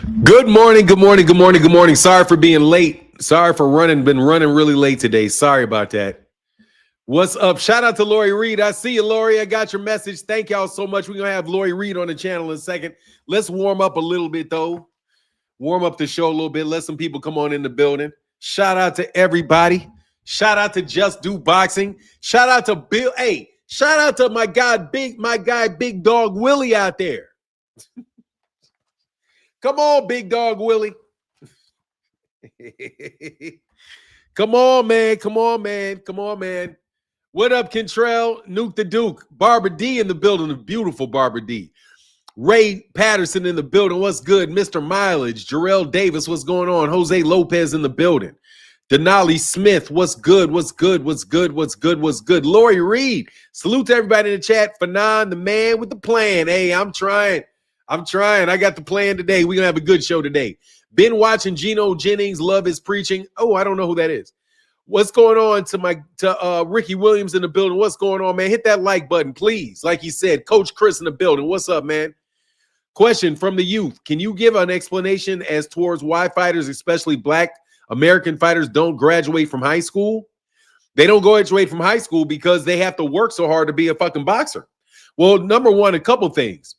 Good morning, good morning, good morning, good morning. Sorry for being late. Sorry for been running really late today. Sorry about that. What's up? Shout out to Lori Reid. I see you, Lori. I got your message. Thank y'all so much. We're going to have Lori Reid on the channel in a second. Let's warm up a little bit, though. Warm up the show a little bit. Let some people come on in the building. Shout out to everybody. Shout out to Just Do Boxing. Shout out to Bill. Hey, shout out to my guy, Big Dog Willie out there. Come on, Big Dog Willie. Come on, man. Come on, man. Come on, man. What up, Kentrell? Nuke the Duke. Barbara D in the building. The beautiful Barbara D. Ray Patterson in the building. What's good? Mr. Mileage. Jarrell Davis. What's going on? Jose Lopez in the building. Denali Smith. What's good? What's good? What's good? What's good? What's good? Lori Reid. Salute to everybody in the chat. Fannon, the man with the plan. Hey, I'm trying. I got the plan today. We're going to have a good show today. Been watching Geno Jennings. Love his preaching. Oh, I don't know who that is. What's going on to Ricky Williams in the building? What's going on, man? Hit that like button, please. Like he said, Coach Chris in the building. What's up, man? Question from the youth. Can you give an explanation as towards why fighters, especially Black American fighters, don't graduate from high school? They don't graduate from high school because they have to work so hard to be a fucking boxer. Well, number one, a couple things.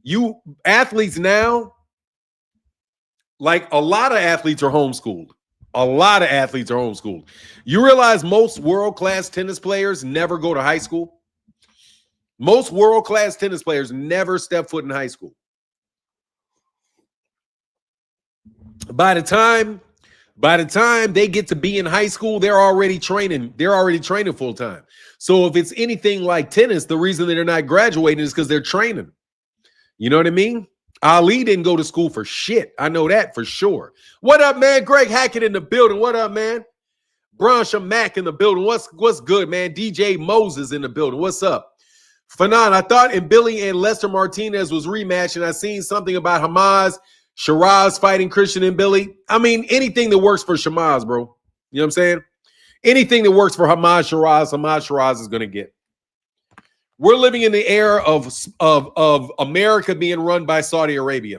You athletes now, like a lot of athletes are homeschooled. A lot of athletes are homeschooled. You realize most world-class tennis players never go to high school? Most world-class tennis players never step foot in high school. By the time they get to be in high school, they're already training. They're already training full-time. So if it's anything like tennis, the reason that they're not graduating is because they're training. You know what I mean? Ali didn't go to school for shit. I know that for sure. What up, man? Greg Hackett in the building. What up, man? Bronsha Mack in the building. What's good, man? DJ Moses in the building. What's up? Fanon, I thought in Billy and Lester Martinez was rematch, and I seen something about Hamas, Shiraz fighting Christian and Billy. I mean, anything that works for Shiraz, bro. You know what I'm saying? Anything that works for Hamas Shiraz is going to get. We're living in the era of America being run by Saudi Arabia.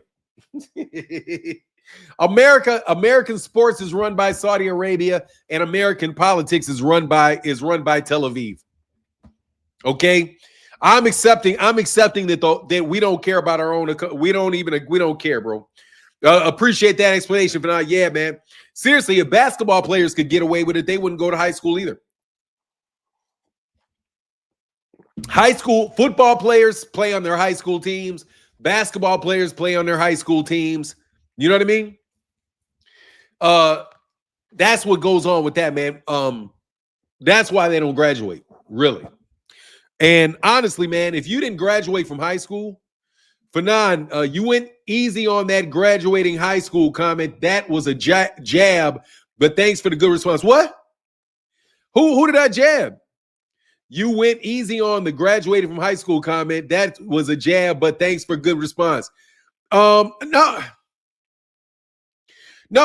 American sports is run by Saudi Arabia, and American politics is run by Tel Aviv. Okay, I'm accepting that we don't care about our own. We don't care, bro. Appreciate that explanation, but not yeah, man. Seriously, if basketball players could get away with it, they wouldn't go to high school either. High school football players play on their high school teams. Basketball players play on their high school teams. You know what I mean? That's what goes on with that, man. That's why they don't graduate, really. And honestly, man, if you didn't graduate from high school, Fanon, you went easy on that graduating high school comment. That was a jab, but thanks for the good response. What? Who did I jab? You went easy on the graduated from high school comment. That was a jab, but thanks for good response. No,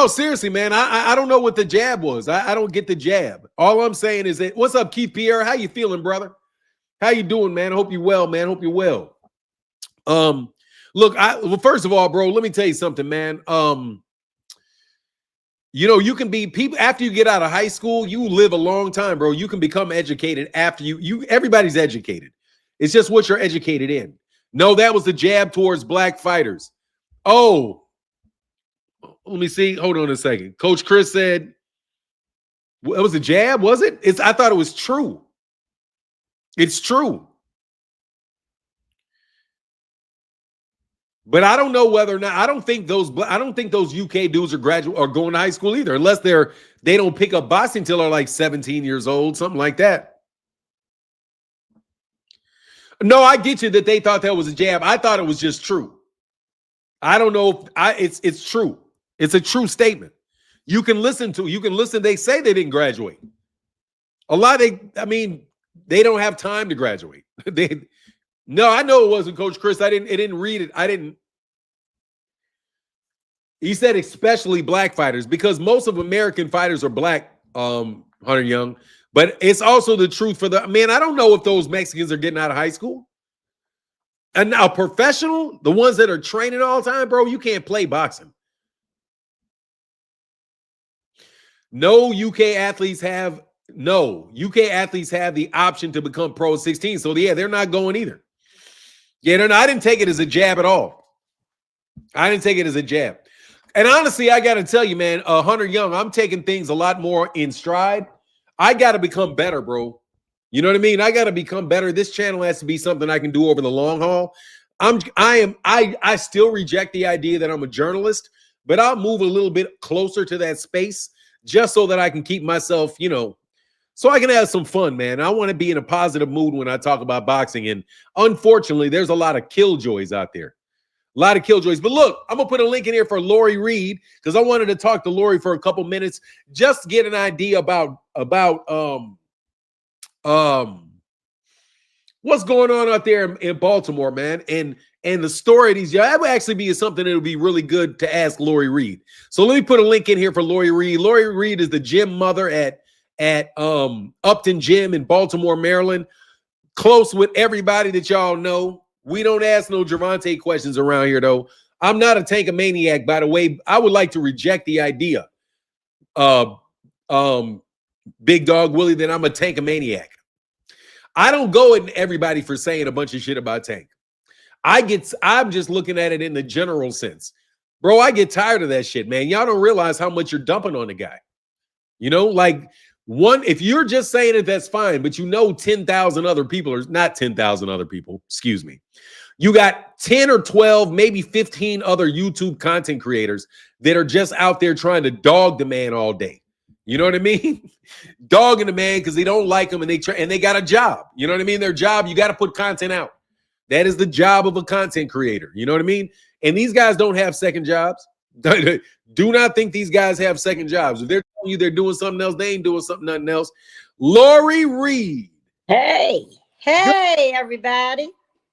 seriously, man. I don't know what the jab was. I don't get the jab. All I'm saying is that, what's up, Keith Pierre? How you feeling, brother? How you doing, man? I hope you're well, man. Hope you're well. Look, well, first of all, bro, let me tell you something, man. You know, you can be people after you get out of high school, you live a long time, bro. You can become educated after everybody's educated. It's just what you're educated in. No, that was the jab towards Black fighters. Oh, let me see. Hold on a second. Coach Chris said it was a jab, was it? I thought it was true. It's true. But I don't know whether or not I don't think those UK dudes are going to high school either, unless they don't pick up boxing until they're like 17 years old, something like that. No, I get you that they thought that was a jab. I thought it was just true. I don't know if it's true. It's a true statement. You can listen. They say they didn't graduate. They don't have time to graduate. No, I know it wasn't Coach Chris. I didn't read it. He said especially Black fighters, because most of American fighters are Black, Hunter Young. But it's also the truth for I don't know if those Mexicans are getting out of high school. And now professional, the ones that are training all the time, bro, you can't play boxing. No UK athletes have the option to become pro 16. So yeah, they're not going either. Yeah, they're not. I didn't take it as a jab at all. I didn't take it as a jab. And honestly, I got to tell you, man, Hunter Young, I'm taking things a lot more in stride. I got to become better, bro. You know what I mean? I got to become better. This channel has to be something I can do over the long haul. I still reject the idea that I'm a journalist, but I'll move a little bit closer to that space just so that I can keep myself, so I can have some fun, man. I want to be in a positive mood when I talk about boxing. And unfortunately, there's a lot of killjoys out there. A lot of killjoys. But look, I'm going to put a link in here for Lori Reid because I wanted to talk to Lori for a couple minutes just to get an idea about what's going on out there in Baltimore, man. And the story of these, that would actually be something that would be really good to ask Lori Reid. So let me put a link in here for Lori Reid. Lori Reid is the gym mother at Upton Gym in Baltimore, Maryland. Close with everybody that y'all know. We don't ask no Gervonta questions around here, though. I'm not a tankomaniac, by the way. I would like to reject the idea, Big Dog Willie, that I'm a tankomaniac. I don't go at everybody for saying a bunch of shit about Tank. I'm just looking at it in the general sense. Bro, I get tired of that shit, man. Y'all don't realize how much you're dumping on the guy. If you're just saying it, that's fine, but 10,000 other people, or not 10,000 other people, excuse me. You got 10 or 12, maybe 15 other YouTube content creators that are just out there trying to dog the man all day. You know what I mean? Dogging the man because they don't like him and they got a job. You know what I mean? Their job, you got to put content out. That is the job of a content creator. You know what I mean? And these guys don't have second jobs. Do not think these guys have second jobs. If they're telling you they're doing something else, they ain't doing nothing else. Lori Reid. Hey, everybody.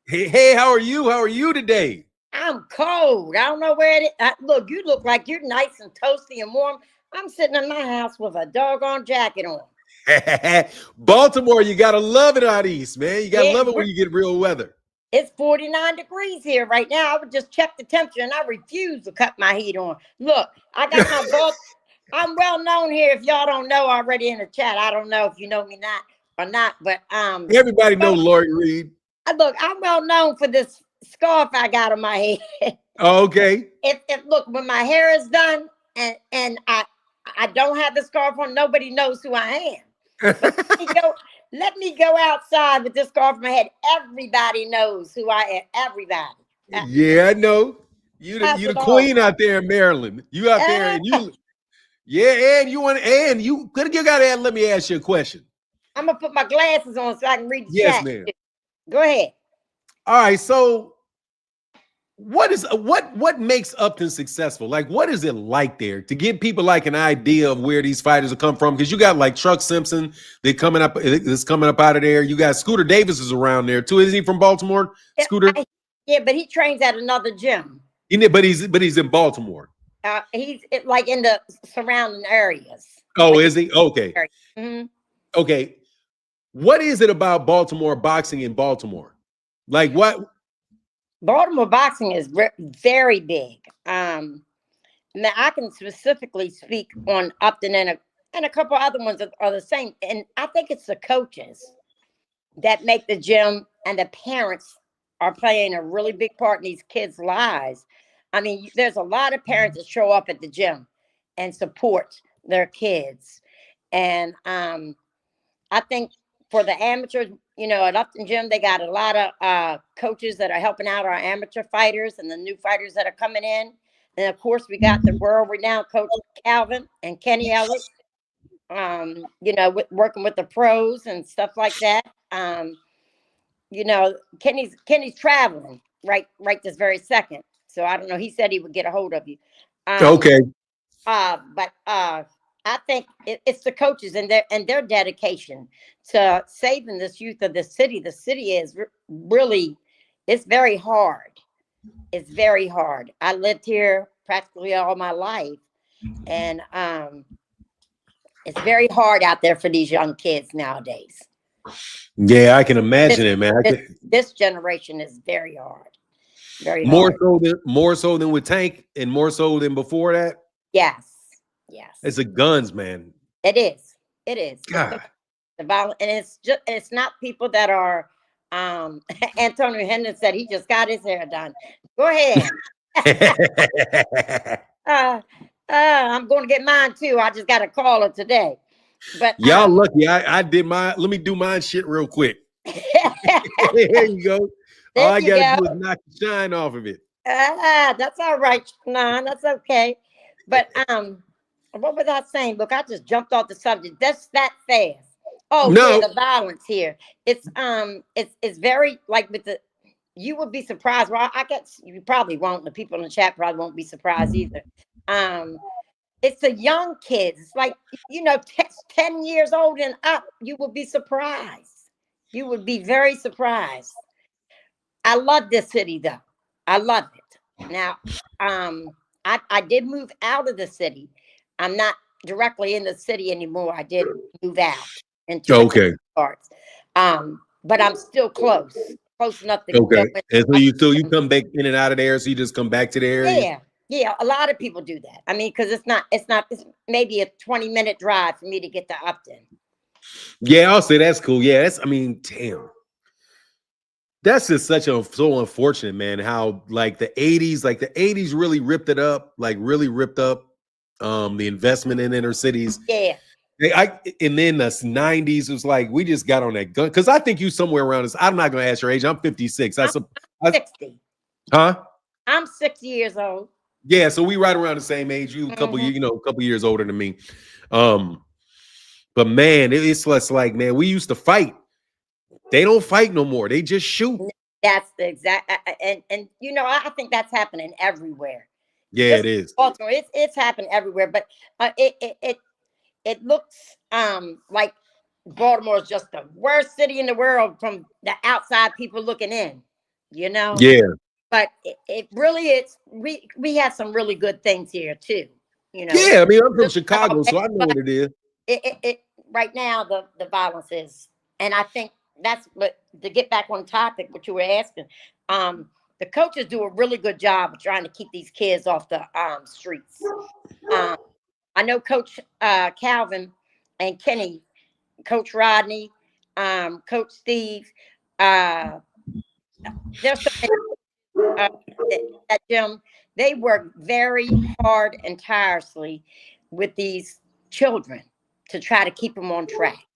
Hey, how are you? How are you today? I'm cold. I don't know where it is. Look, you look like you're nice and toasty and warm. I'm sitting in my house with a doggone jacket on. Baltimore, you got to love it out east, man. You got to love it when you get real weather. It's 49 degrees here right now. I would just check the temperature, and I refuse to cut my heat on. Look, I got my belt. I'm well known here. If y'all don't know already in the chat, I don't know if you know me not, but everybody know Lori Reid. Look, I'm well known for this scarf I got on my head. Okay. If look, when my hair is done and I don't have the scarf on, nobody knows who I am. But let me go outside with this scarf on my head. Everybody knows who I am. Everybody. Yeah, I know. You the queen out there in Maryland. You out there and you. Yeah, and you gotta let me ask you a question. I'm gonna put my glasses on so I can read the chat. Yes, ma'am. Go ahead. All right, so what makes Upton successful? Like, what is it like there to give people like an idea of where these fighters will come from? Because you got like Truck Simpson that's coming up out of there. You got Scooter Davis is around there too. Isn't he from Baltimore? Scooter? Yeah, but he trains at another gym. But he's in Baltimore. He's like in the surrounding areas. Oh, is he? Okay. Mm-hmm. Okay. What is it about Baltimore boxing in Baltimore? Like what? Baltimore boxing is very big. Now I can specifically speak on Upton and a couple other ones are the same. And I think it's the coaches that make the gym, and the parents are playing a really big part in these kids' lives. I mean, there's a lot of parents that show up at the gym and support their kids. And I think for the amateurs, at Upton Gym, they got a lot of coaches that are helping out our amateur fighters and the new fighters that are coming in. And of course, we got the world-renowned coach Calvin and Kenny Ellis, working with the pros and stuff like that. Kenny's traveling right this very second. So I don't know. He said he would get a hold of you. Okay. But I think it's the coaches and their dedication to saving this youth of the city. The city is really, it's very hard. It's very hard. I lived here practically all my life, and it's very hard out there for these young kids nowadays. Yeah, I can imagine it, man. This generation is very hard. Very more hard. more so than with Tank, and more so than before that. Yes. Yes. It's the guns, man. It is. It is. God. It's the violence, and it's not people that are Antonio Hendon said he just got his hair done. Go ahead. I'm going to get mine too. I just got a caller today. But y'all lucky. I did mine. Let me do mine shit real quick. There you go. There all I gotta go. do is knock the shine off of it. That's all right, Nah, that's okay. But what was I saying? Look, I just jumped off the subject. That's that fast. Oh no. Yeah, the violence here. It's very like with the. You would be surprised. Well, I guess you probably won't. The people in the chat probably won't be surprised either. It's the young kids. It's like 10 years old and up. You would be surprised. You would be very surprised. I love this city though. I love it. Now, I did move out of the city. I'm not directly in the city anymore. I did move out into parts. But I'm still close enough to go. And so you come back in and out of there, so you just come back to the area? Yeah. A lot of people do that. I mean, because it's maybe a 20-minute drive for me to get to Upton. Yeah, I'll say that's cool. Yeah, damn. That's just so unfortunate, man. How like the 80s really ripped it up, really ripped up the investment in inner cities. Yeah. And then the 90s was like we just got on that gun, because I think you somewhere around this. I'm not gonna ask your age. I'm 56. I'm 60. Huh? I'm 60 years old. Yeah, so we right around the same age. You a couple years older than me. But man, it's less like, man, we used to fight. They don't fight no more. They just shoot. That's the exact and I think that's happening everywhere. Yeah, it is. Baltimore, it's happened everywhere, but it looks like Baltimore is just the worst city in the world from the outside people looking in, Yeah. But it really is. We have some really good things here too, Yeah, I mean, I'm from Chicago, so I know what it is. It right now the violence is, and I think that's what, to get back on topic, what you were asking. The coaches do a really good job of trying to keep these kids off the streets. I know Coach Calvin and Kenny, Coach Rodney, Coach Steve. There's at gym. They work very hard and tirelessly with these children to try to keep them on track,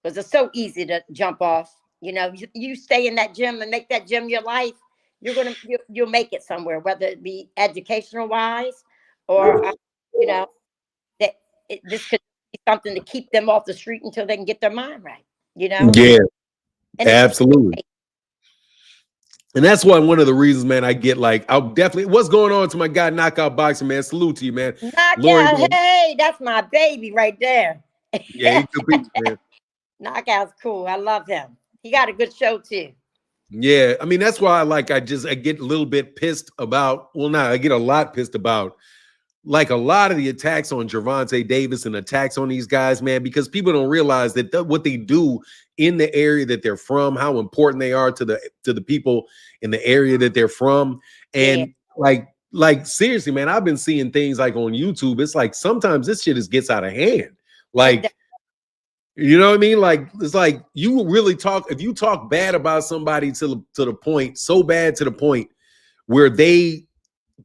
because it's so easy to jump off. You stay in that gym and make that gym your life. You'll make it somewhere, whether it be educational wise or that this could be something to keep them off the street until they can get their mind right. Yeah, and absolutely. And that's why one of the reasons, man, I get I'll definitely. What's going on to my guy, Knockout Boxing, man? Salute to you, man. Knockout, hey, that's my baby right there. Yeah, he's good people, man. Knockout's cool. I love him. He got a good show too. Yeah, I mean, that's why I get a little bit pissed about. Well, no, I get a lot pissed about a lot of the attacks on Gervonta Davis and attacks on these guys, man, because people don't realize that what they do in the area that they're from, how important they are to the people in the area that they're from. And like seriously, man, I've been seeing things on YouTube. It's sometimes this shit gets out of hand. You know what I mean? It's you really if you talk bad about somebody to the point, so bad to the point where they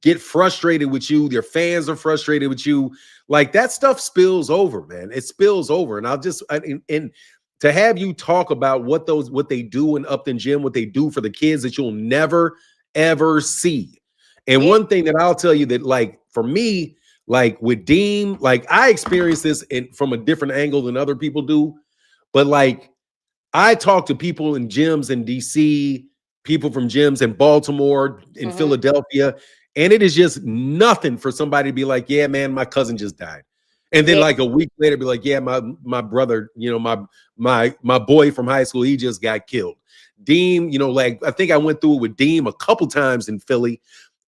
get frustrated with you, their fans are frustrated with you, that stuff spills over, man. It spills over. And I'll just and to have you talk about what they do in Upton Gym, what they do for the kids that you'll never ever see. And one thing that I'll tell you that for me, with Deem, I experienced this from a different angle than other people do. But I talk to people in gyms in DC, people from gyms in Baltimore, in Philadelphia, and it is just nothing for somebody to be like, yeah, man, my cousin just died. And then a week later be like, yeah, my brother, my boy from high school, he just got killed. Deem, I think I went through it with Deem a couple times in Philly.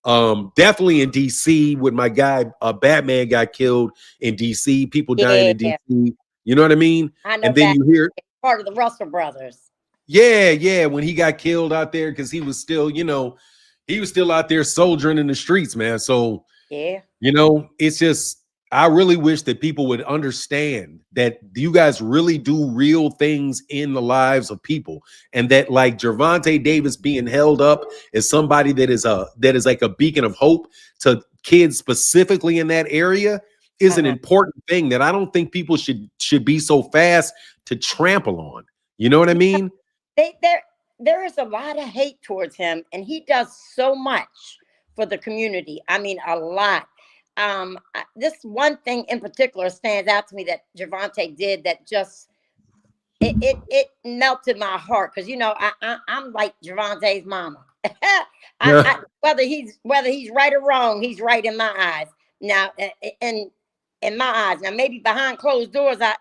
Definitely in DC with my guy, Batman got killed in DC, people dying in DC. You know what I mean? I know. And then you hear part of the Russell brothers. Yeah. When he got killed out there, because he was still, he was still out there soldiering in the streets, man. So, Yeah. it's just, I really wish that people would understand that you guys really do real things in the lives of people, and that like Gervonta Davis being held up as somebody that is like a beacon of hope to kids specifically in that area is an important thing that I don't think people should be so fast to trample on. You know what I mean? There is a lot of hate towards him, and he does so much for the community. I mean, a lot. This one thing in particular stands out to me that Gervonta did that just it melted my heart, because I'm like Gervonta's mama. Whether he's right or wrong, he's right in my eyes. Now, in my eyes, now maybe behind closed doors, I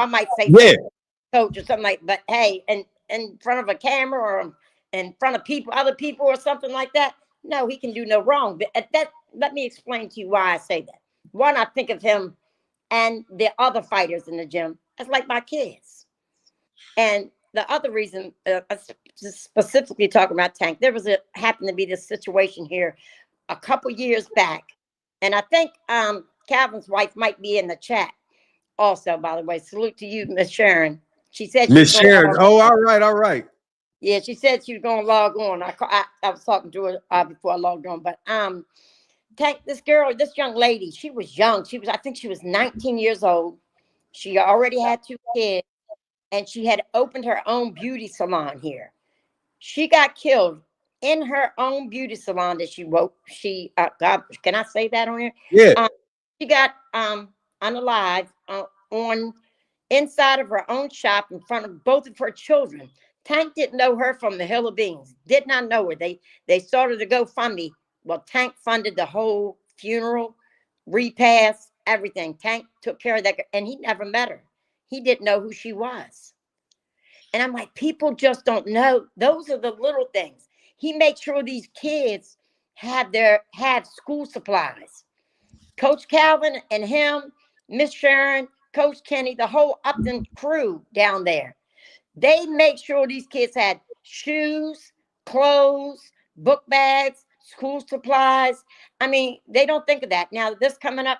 might say something, coach or something like. But hey, and in front of a camera or in front of other people or something like that, no, he can do no wrong. But let me explain to you why I say that. One, I think of him and the other fighters in the gym as like my kids. And the other reason, specifically talking about Tank, there happened to be this situation here a couple years back, and I think Calvin's wife might be in the chat also. By the way, salute to you, Miss Sharon. She said Miss Sharon. Oh, all right. Yeah, she said she was going to log on. I was talking to her before I logged on, but Tank, this young lady, she was young. I think she was 19 years old. She already had 2 kids, and she had opened her own beauty salon here. She got killed in her own beauty salon that she wrote. God, can I say that on here? Yeah. She got unalive on inside of her own shop in front of both of her children. Tank didn't know her from the hill of beans. Did not know her. They started to GoFundMe. Well, Tank funded the whole funeral, repast, everything. Tank took care of that, and he never met her. He didn't know who she was. And I'm like, people just don't know. Those are the little things. He makes sure these kids have school supplies. Coach Calvin and him, Miss Sharon, Coach Kenny, the whole Upton crew down there, they make sure these kids had shoes, clothes, book bags, school supplies. I mean, they don't think of that. Now, this coming up,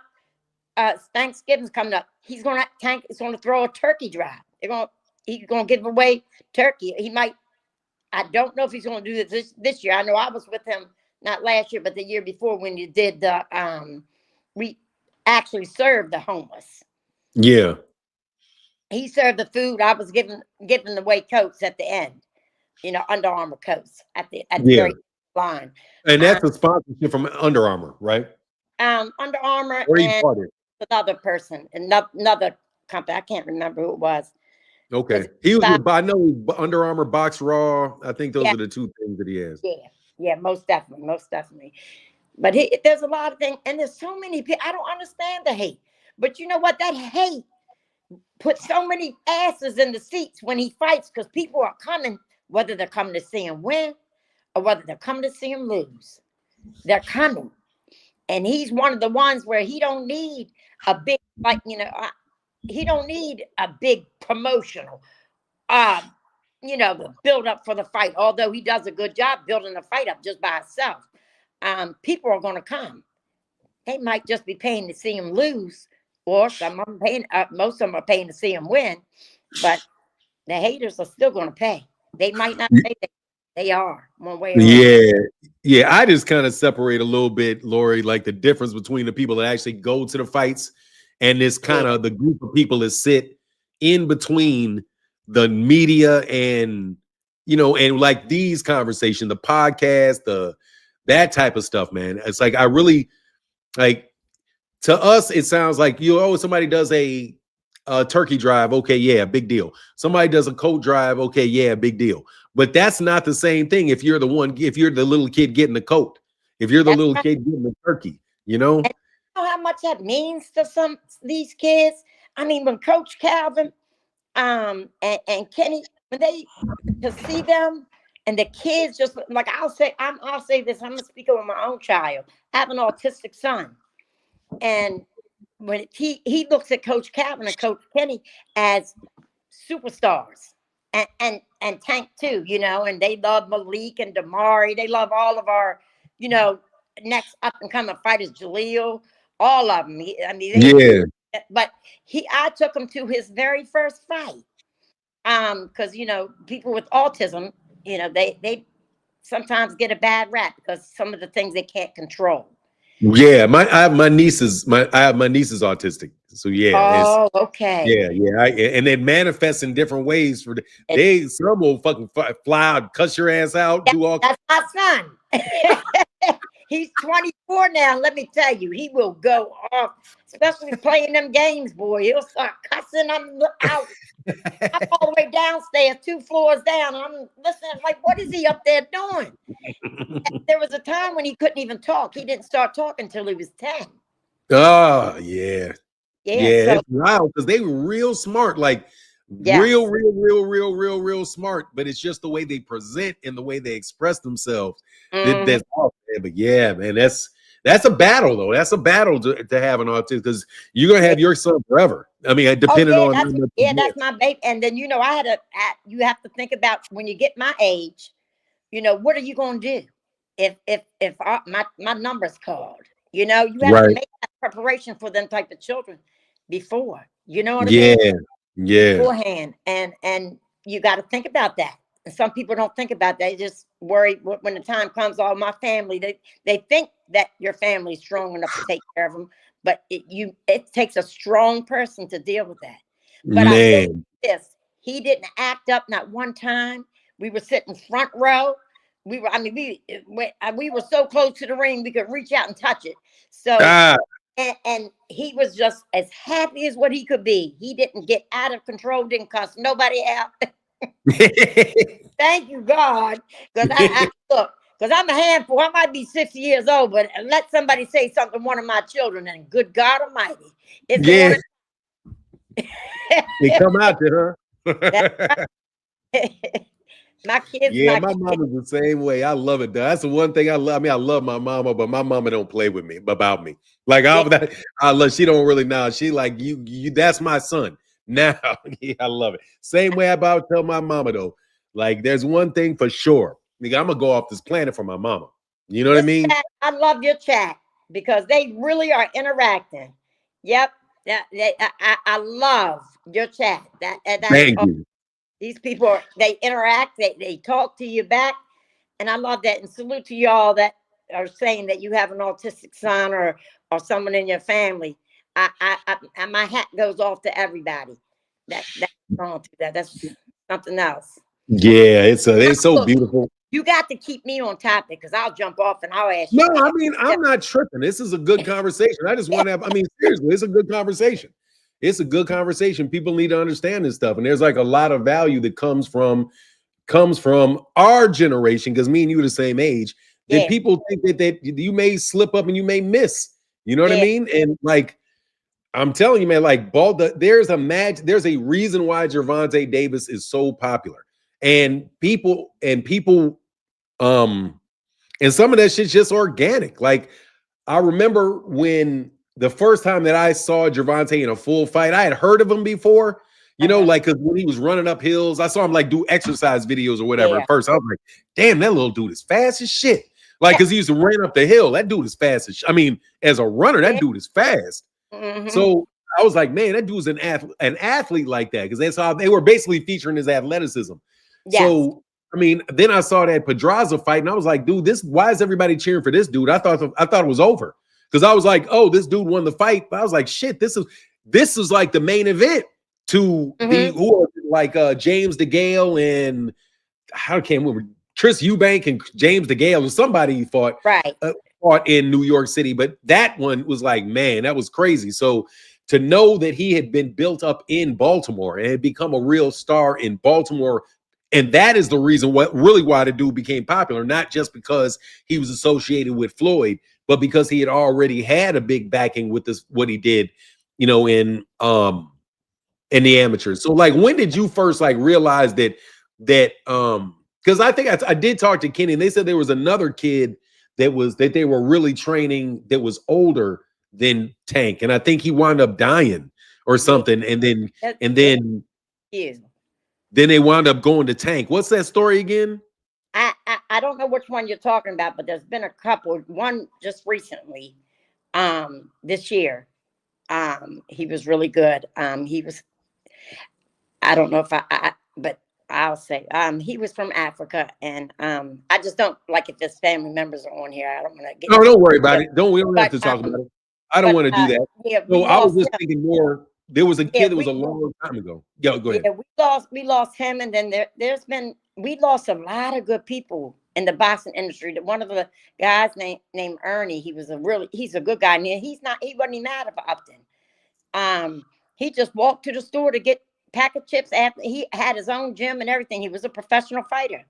Thanksgiving's coming up. Tank is going to throw a turkey drive. He's going to give away turkey. He might. I don't know if he's going to do this year. I know I was with him, not last year, but the year before, when you did we actually served the homeless. Yeah. He served the food. I was giving away coats at the end, Under Armour coats at the very line. And that's a sponsorship from Under Armour, right? Under Armour and another person, another company. I can't remember who it was. Okay. He was with, I know, Under Armour, Box Raw. I think those are the 2 things that he has. Yeah, most definitely. But there's a lot of things, and there's so many people. I don't understand the hate. But you know what? That hate puts so many asses in the seats when he fights, because people are coming, whether they're coming to see him win or whether they're coming to see him lose. They're coming. And he's one of the ones where he don't need a big, he don't need a big promotional, the build up for the fight. Although he does a good job building the fight up just by himself. People are going to come. They might just be paying to see him lose, or some of them paying. Most of them are paying to see him win, but the haters are still going to pay. They might not say they are one way or another. Yeah. I just kind of separate a little bit, Lori, like the difference between the people that actually go to the fights and this kind of the group of people that sit in between the media and and like these conversations, the podcast, that type of stuff, man. It's like, I really like, to us, it sounds like somebody does a turkey drive. Okay, yeah, big deal. Somebody does a coat drive. Okay, yeah, big deal. But that's not the same thing if you're the little kid getting the coat, if you're the little kid getting the turkey, And you know how much that means to these kids? I mean, when Coach Calvin and Kenny, when to see them and the kids, just like I'll say this, I'm gonna speak over my own child. I have an autistic son. And when he looks at Coach Calvin and Coach Kenny as superstars. And Tank too, you know, and they love Malik and Damari. They love all of our, you know, next up and coming fighters, Jaleel, all of them. I mean, Yeah. but I took him to his very first fight. Because you know, people with autism, you know, they sometimes get a bad rap because some of the things they can't control. Yeah, I have my nieces autistic. So yeah, Oh, okay. yeah, and it manifests in different ways. Some will fucking fly out, cuss your ass out, do all. That's my son. He's 24 now. Let me tell you, he will go off, especially playing them games, boy. He'll start cussing. I'm out. I'm all the way downstairs, 2 floors down. And I'm listening, like, what is he up there doing? There was a time when he couldn't even talk. He didn't start talking until he was 10. Oh, yeah. Yeah, So, it's wild because they were real smart, like real smart. But it's just the way they present and the way they express themselves. That's all. But yeah, man, that's a battle though. That's a battle to have an autistic because you're gonna have your son forever. I mean, depending on that's my baby. And then you know, you have to think about when you get my age. You know, what are you gonna do if my number's called? You know, you have to make that preparation for them type of children before. You know what I mean? Yeah. Beforehand, and you got to think about that. And some people don't think about that. They just worry when the time comes. All my family, they think that your family's strong enough to take care of them, but it takes a strong person to deal with that. But I will say this: he didn't act up not one time. We were sitting front row. We were so close to the ring we could reach out and touch it. So and he was just as happy as what he could be. He didn't get out of control, didn't cuss nobody out. Thank you, God. Because because I'm a handful. I might be 60 years old, but let somebody say something to one of my children, and good God Almighty, they come out to her. My kids. Yeah, my mama's the same way. I love it, though. That's the one thing I love. I mean, I love my mama, but my mama don't play with me about me. Like I love. She don't really know. She like you. That's my son. Now, yeah, I love it. Same way I tell my mama though. Like, there's one thing for sure. Nigga, I'm gonna go off this planet for my mama. You know what I mean? Chat, I love your chat because they really are interacting. Yep. I love your chat. Thank you. These people they interact, they talk to you back, and I love that. And salute to y'all that are saying that you have an autistic son or someone in your family. My hat goes off to everybody. That's something else. Yeah, it's so beautiful. You got to keep me on topic because I'll jump off and I'll ask you. No, I mean, I'm not tripping. This is a good conversation. I just want to have, I mean, seriously, it's a good conversation. It's a good conversation. People need to understand this stuff. And there's like a lot of value that comes from our generation, because me and you are the same age, that people think that you may slip up and you may miss. You know what I mean? And like, I'm telling you, man, like there's a reason why Gervonta Davis is so popular. And people, and some of that shit's just organic. Like, I remember when the first time that I saw Gervonta in a full fight, I had heard of him before, you know, like, because when he was running up hills, I saw him like do exercise videos or whatever. At first, I was like, damn, that little dude is fast as shit. Like, because he used to run up the hill. That dude is fast as I mean, as a runner, that dude is fast. So I was like, man, that dude's an athlete like that, because that's how they were basically featuring his athleticism. So I mean, then I saw that Pedraza fight, and I was like, dude, why is everybody cheering for this dude? I thought it was over, because I was like, oh, this dude won the fight. But I was like, shit, this is like the main event to James DeGale and I can't remember, Chris Eubank and James DeGale, or somebody he fought in New York City. But that one was like, man, that was crazy. So to know that he had been built up in Baltimore and had become a real star in Baltimore, and that is the reason why the dude became popular, not just because he was associated with Floyd, but because he had already had a big backing with what he did, you know, in the amateurs. So like, when did you first like realize that because I think I did talk to Kenny, and they said there was another kid that they were really training that was older than Tank, and I think he wound up dying or something, and then few. Then they wound up going to Tank. What's that story again? I don't know which one you're talking about, but there's been a couple. One just recently, this year. He was really good. He was. I don't know if but I'll say he was from Africa, and I just don't like if his family members are on here. I don't want to get. No, don't worry about it. We don't have but, to talk about it. I don't want to do that. Yeah, so I was just thinking more. There was a kid that was a long time ago. Yeah, go ahead. Yeah, we lost him, and then we lost a lot of good people in the boxing industry. One of the guys named Ernie, he's a good guy. And he wasn't even mad about Upton. He just walked to the store to get pack of chips after he had his own gym and everything. He was a professional fighter.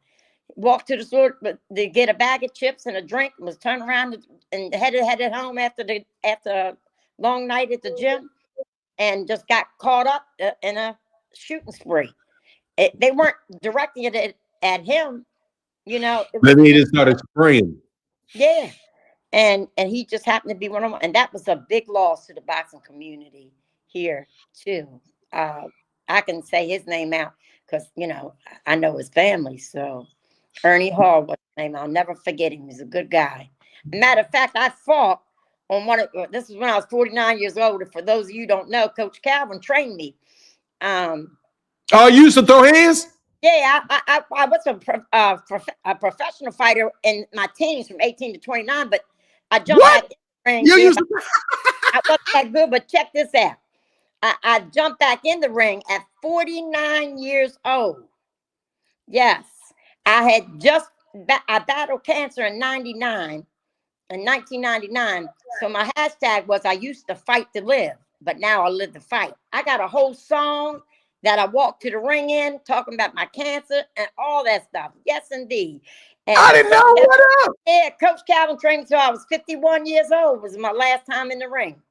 Walked to the store to get a bag of chips and a drink, and was turned around and headed home after a long night at the gym, and just got caught up in a shooting spree. They weren't directing it at him, you know. Maybe he just started spraying. Yeah, and he just happened to be one of them, and that was a big loss to the boxing community here too. I can say his name out because I know his family. So Ernie Hall was his name. I'll never forget him. He's a good guy. Matter of fact, I fought on this is when I was 49 years old. For those of you who don't know, Coach Calvin trained me. Oh, you used to throw hands? Yeah, I was a professional fighter in my teens from 18 to 29, but I jumped back in the ring. I wasn't that good, but check this out. I jumped back in the ring at 49 years old. Yes, I battled cancer in 1999. So my hashtag was I used to fight to live, but now I live to fight. I got a whole song that I walked to the ring in, talking about my cancer and all that stuff. Yes, indeed. And I didn't know. What up? Yeah, Coach Calvin trained me till I was 51 years old. It was my last time in the ring.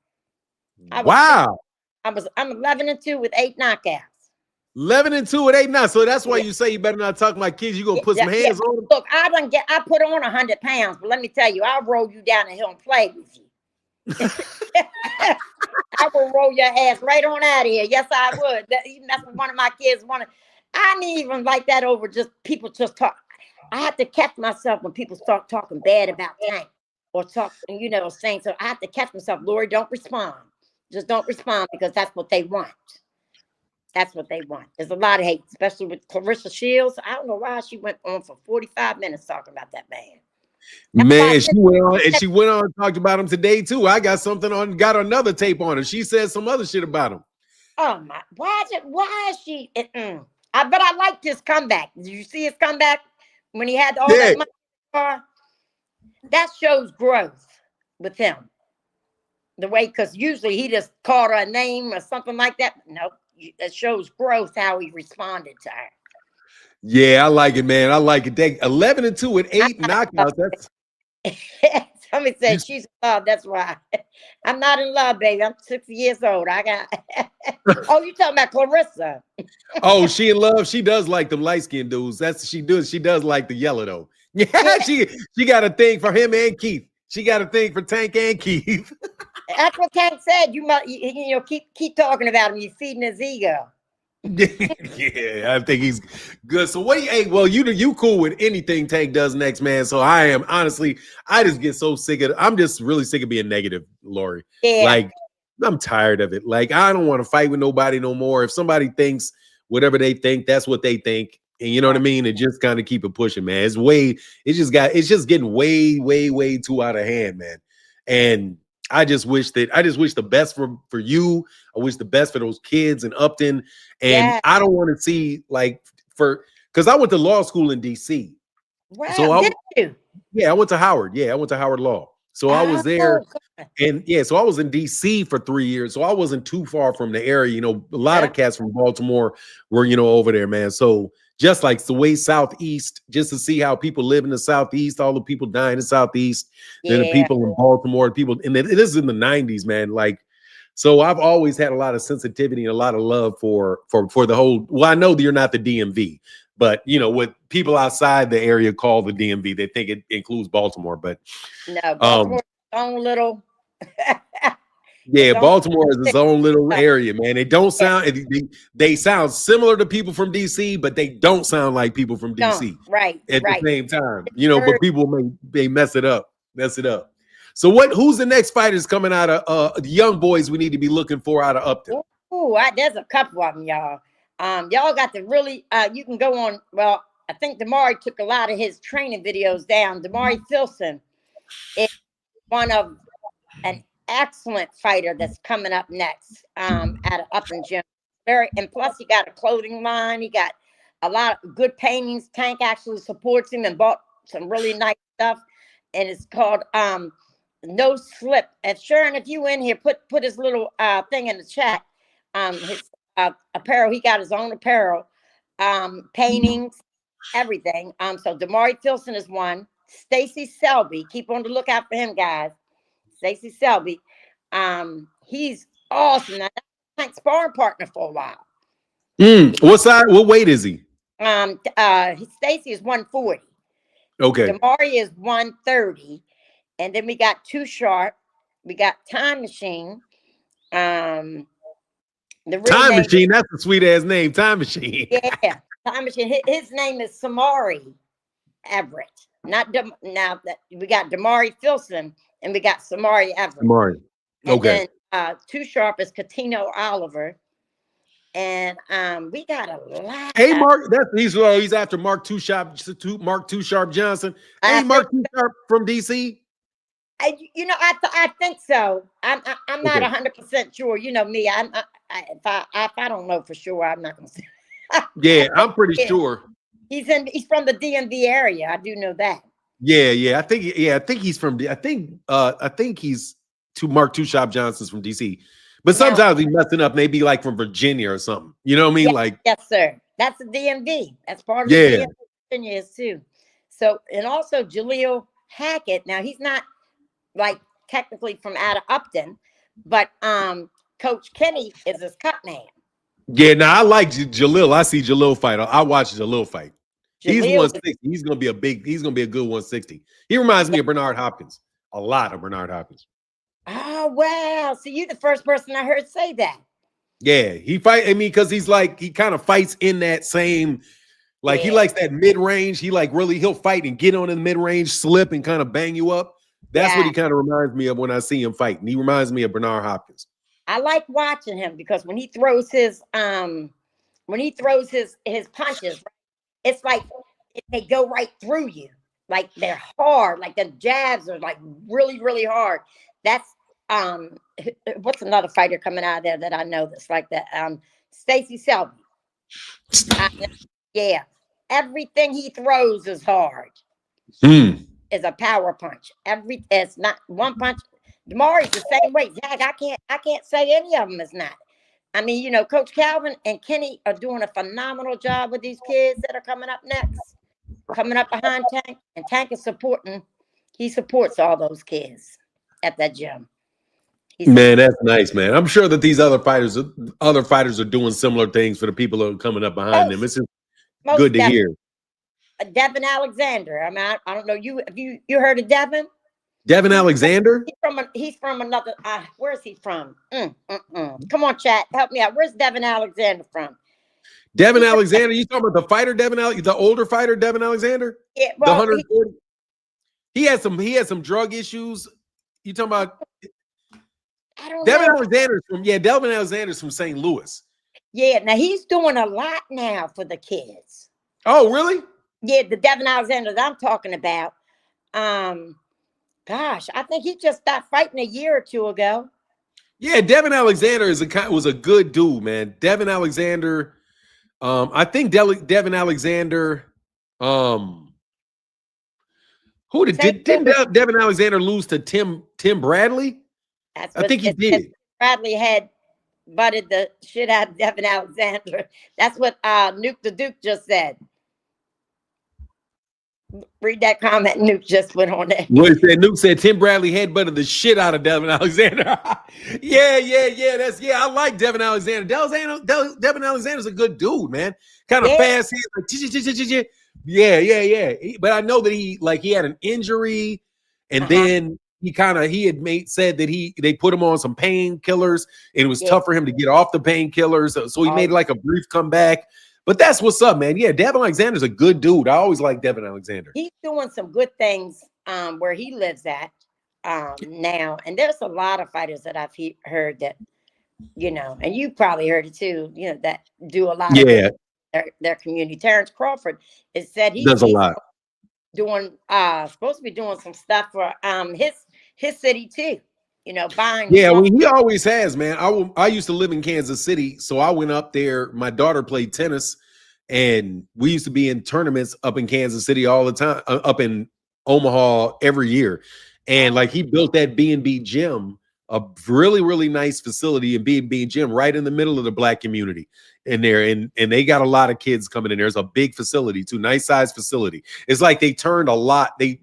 Wow. I'm 11-2 with 8 knockouts. 11-2 with 8 knockouts. So that's why you say you better not talk to my kids. You gonna put some hands on them? Look, I put on 100 pounds, but let me tell you, I'll roll you down the hill and play with you. I will roll your ass right on out of here. Yes, I would. That's what one of my kids wanted. I didn't even like that over people just talk. I have to catch myself when people start talking bad about Tank or saying so. I have to catch myself. Lori, don't respond. Just don't respond because that's what they want. That's what they want. There's a lot of hate, especially with Claissa Shields. I don't know why she went on for 45 minutes talking about that man. Man, she went on and talked about him today too. I got got another tape on her. She said some other shit about him. Oh my! Why is she? But I like this comeback. Did you see his comeback when he had all that money? That shows growth with him. The way, because usually he just called her a name or something like that. Nope, it shows growth how he responded to her. Yeah, I like it, man. I like it. 11-2 with 8 knockouts. That's somebody said she's in love. That's why. I'm not in love, baby. I'm 60 years old. I got. Oh, you talking about Clarissa? Oh, she in love. She does like them light skinned dudes. That's she does. She does like the yellow though. Yeah, she got a thing for him and Keith. She got a thing for Tank and Keith. That's what Tank said. You must, keep talking about him. You're feeding his ego. Yeah, I think he's good. So you cool with anything Tank does next, man. So I am honestly, I just get so sick of it. I'm just really sick of being negative, Lori. Yeah. Like I'm tired of it. Like I don't want to fight with nobody no more. If somebody thinks whatever they think, that's what they think. And you know what I mean? And just kind of keep it pushing, man. It's just getting way, way, way too out of hand, man. And I just wish the best for you. I wish the best for those kids in Upton. And I don't want to see because I went to law school in DC. Wow, so did you? Yeah, I went to Howard. Yeah, I went to Howard Law. So I was there. And so I was in DC for 3 years. So I wasn't too far from the area. You know, a lot of cats from Baltimore were, over there, man. So just like the way Southeast, just to see how people live in the Southeast, all the people dying in the Southeast, then the people in Baltimore, and it is in the 90s, man. Like, so I've always had a lot of sensitivity and a lot of love for the whole. Well, I know that you're not the DMV, but what people outside the area call the DMV, they think it includes Baltimore. But no, Baltimore's own little. Yeah, It's all Baltimore is its own little area, man. They don't sound they sound similar to people from DC, but they don't sound like people from DC right, at the right. same time. You know, but people may mess it up. So who's the next fighters coming out of the young boys we need to be looking for out of Upton? Ooh, there's a couple of them, y'all. Y'all got to really you can go on. Well, I think Damari took a lot of his training videos down. Damari Filson is one of an excellent fighter that's coming up next out of Upton Gym. And plus he got a clothing line. He got a lot of good paintings. Tank actually supports him and bought some really nice stuff. And it's called No Slip. And Sharon, if you in here, put his little thing in the chat. His apparel, he got his own apparel, paintings, everything. So Damari Filson is one. Stacy Selby, keep on the lookout for him, guys. Stacy Selby, he's awesome. Now, that's Tank's sparring partner for a while. What weight is he? Stacy is 140. Okay. Damari is 130. And then we got Too Sharp. We got Time Machine. Time Machine, that's a sweet ass name. Time Machine. Yeah, Time Machine. His name is Samari Everett. Now that we got Damari Filson and we got Samari Everett. Samari. Okay. And then Too Sharp is Catino Oliver. And we got a lot. Hey, Mark, he's after Mark Too Sharp Johnson. Hey, Mark Too Sharp from DC. I think so. I'm not 100% sure. You know me. If I don't know for sure, I'm not gonna say. Yeah, I'm pretty sure. He's from the DMV area. I do know that. Yeah. I think he's from. I think he's Mark Too Sharp Johnson's from DC. But sometimes he's messing up, maybe like from Virginia or something. You know what I mean? Yes, yes, sir. That's the DMV. That's part of the DMV. Virginia is too. So, and also Jaleel Hackett. Now he's not like technically from out of Upton, but Coach Kenny is his cut man. Yeah, now I like Jaleel. I see Jaleel fight. I watch Jaleel fight. He's 160. He's gonna be a good 160. He reminds me of Bernard Hopkins. A lot of Bernard Hopkins. Oh wow! So you the first person I heard say that. Yeah, he because he kind of fights in that same, he likes that mid range. He'll fight and get on in the mid range, slip and kind of bang you up. That's what he kind of reminds me of when I see him fight. And he reminds me of Bernard Hopkins. I like watching him because when he throws his punches, it's like they go right through you. Like they're hard. Like the jabs are like really, really hard. That's what's another fighter coming out of there that I know that's like that? Stacy Selby. Yeah. Everything he throws is hard. Is a power punch. It's not one punch. Damari's the same way. Zach, I can't say any of them is not. I mean, Coach Calvin and Kenny are doing a phenomenal job with these kids that are coming up next, coming up behind Tank, and Tank is he supports all those kids at that gym. Man, that's nice, man. I'm sure that these other fighters are doing similar things for the people who are coming up behind them. It's just good to hear. Devin Alexander. I mean, I don't know have you heard of Devin? Devin Alexander? He's from another. Where's he from? Come on, chat, help me out. Where's Devin Alexander from? Devin Alexander. You talking about the fighter the older fighter Devin Alexander? Yeah, well, the 140. He had some drug issues. You talking about? I don't Devin know. Devin Alexander's from St. Louis. Yeah, now he's doing a lot now for the kids. Oh, really? Yeah, the Devin Alexander that I'm talking about. Gosh, I think he just stopped fighting a year or two ago. Yeah, Devin Alexander was a good dude, man. Devin Alexander, I think Devin Alexander, didn't Devin Alexander lose to Tim Bradley? I think he did. Bradley had butted the shit out of Devin Alexander. That's what Nuke the Duke just said. Read that comment Nuke just went on there. Nuke said Tim Bradley headbutted the shit out of Devin Alexander. Yeah. I like Devin Alexander. Devin Alexander's a good dude, man. Kind of fast hands. Yeah. But I know that he had an injury, and then he had said that they put him on some painkillers, and it was tough for him to get off the painkillers. So he made like a brief comeback. But that's what's up, man. Yeah, Devin Alexander's a good dude. I always like Devin Alexander. He's doing some good things where he lives at now. And there's a lot of fighters that I've heard that, and you probably heard it too, that do a lot of their community. Terrence Crawford has said he does a lot. Doing supposed to be doing some stuff for his city too. Buying. Yeah, well, he always has, man. I used to live in Kansas City, so I went up there. My daughter played tennis, and we used to be in tournaments up in Kansas City all the time, up in Omaha every year. And like he built that B&B gym, a really, really nice facility in B&B gym right in the middle of the Black community in there. And they got a lot of kids coming in there. It's a big facility too, nice size facility. It's like they turned a lot. They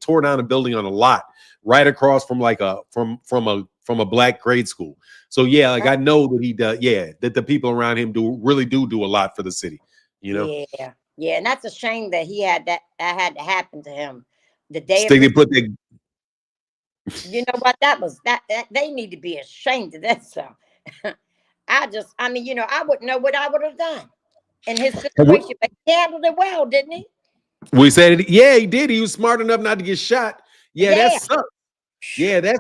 tore down a building on a lot right across from like from a Black grade school. So yeah, like I know that he does. Yeah, that the people around him do a lot for the city. Yeah, and that's a shame that that had to happen to him. The day they put the. You know what? That they need to be ashamed of that. So I wouldn't know what I would have done in his situation. But he handled it well, didn't he? We said it. Yeah, he did. He was smart enough not to get shot. Yeah, that sucks. Yeah, that's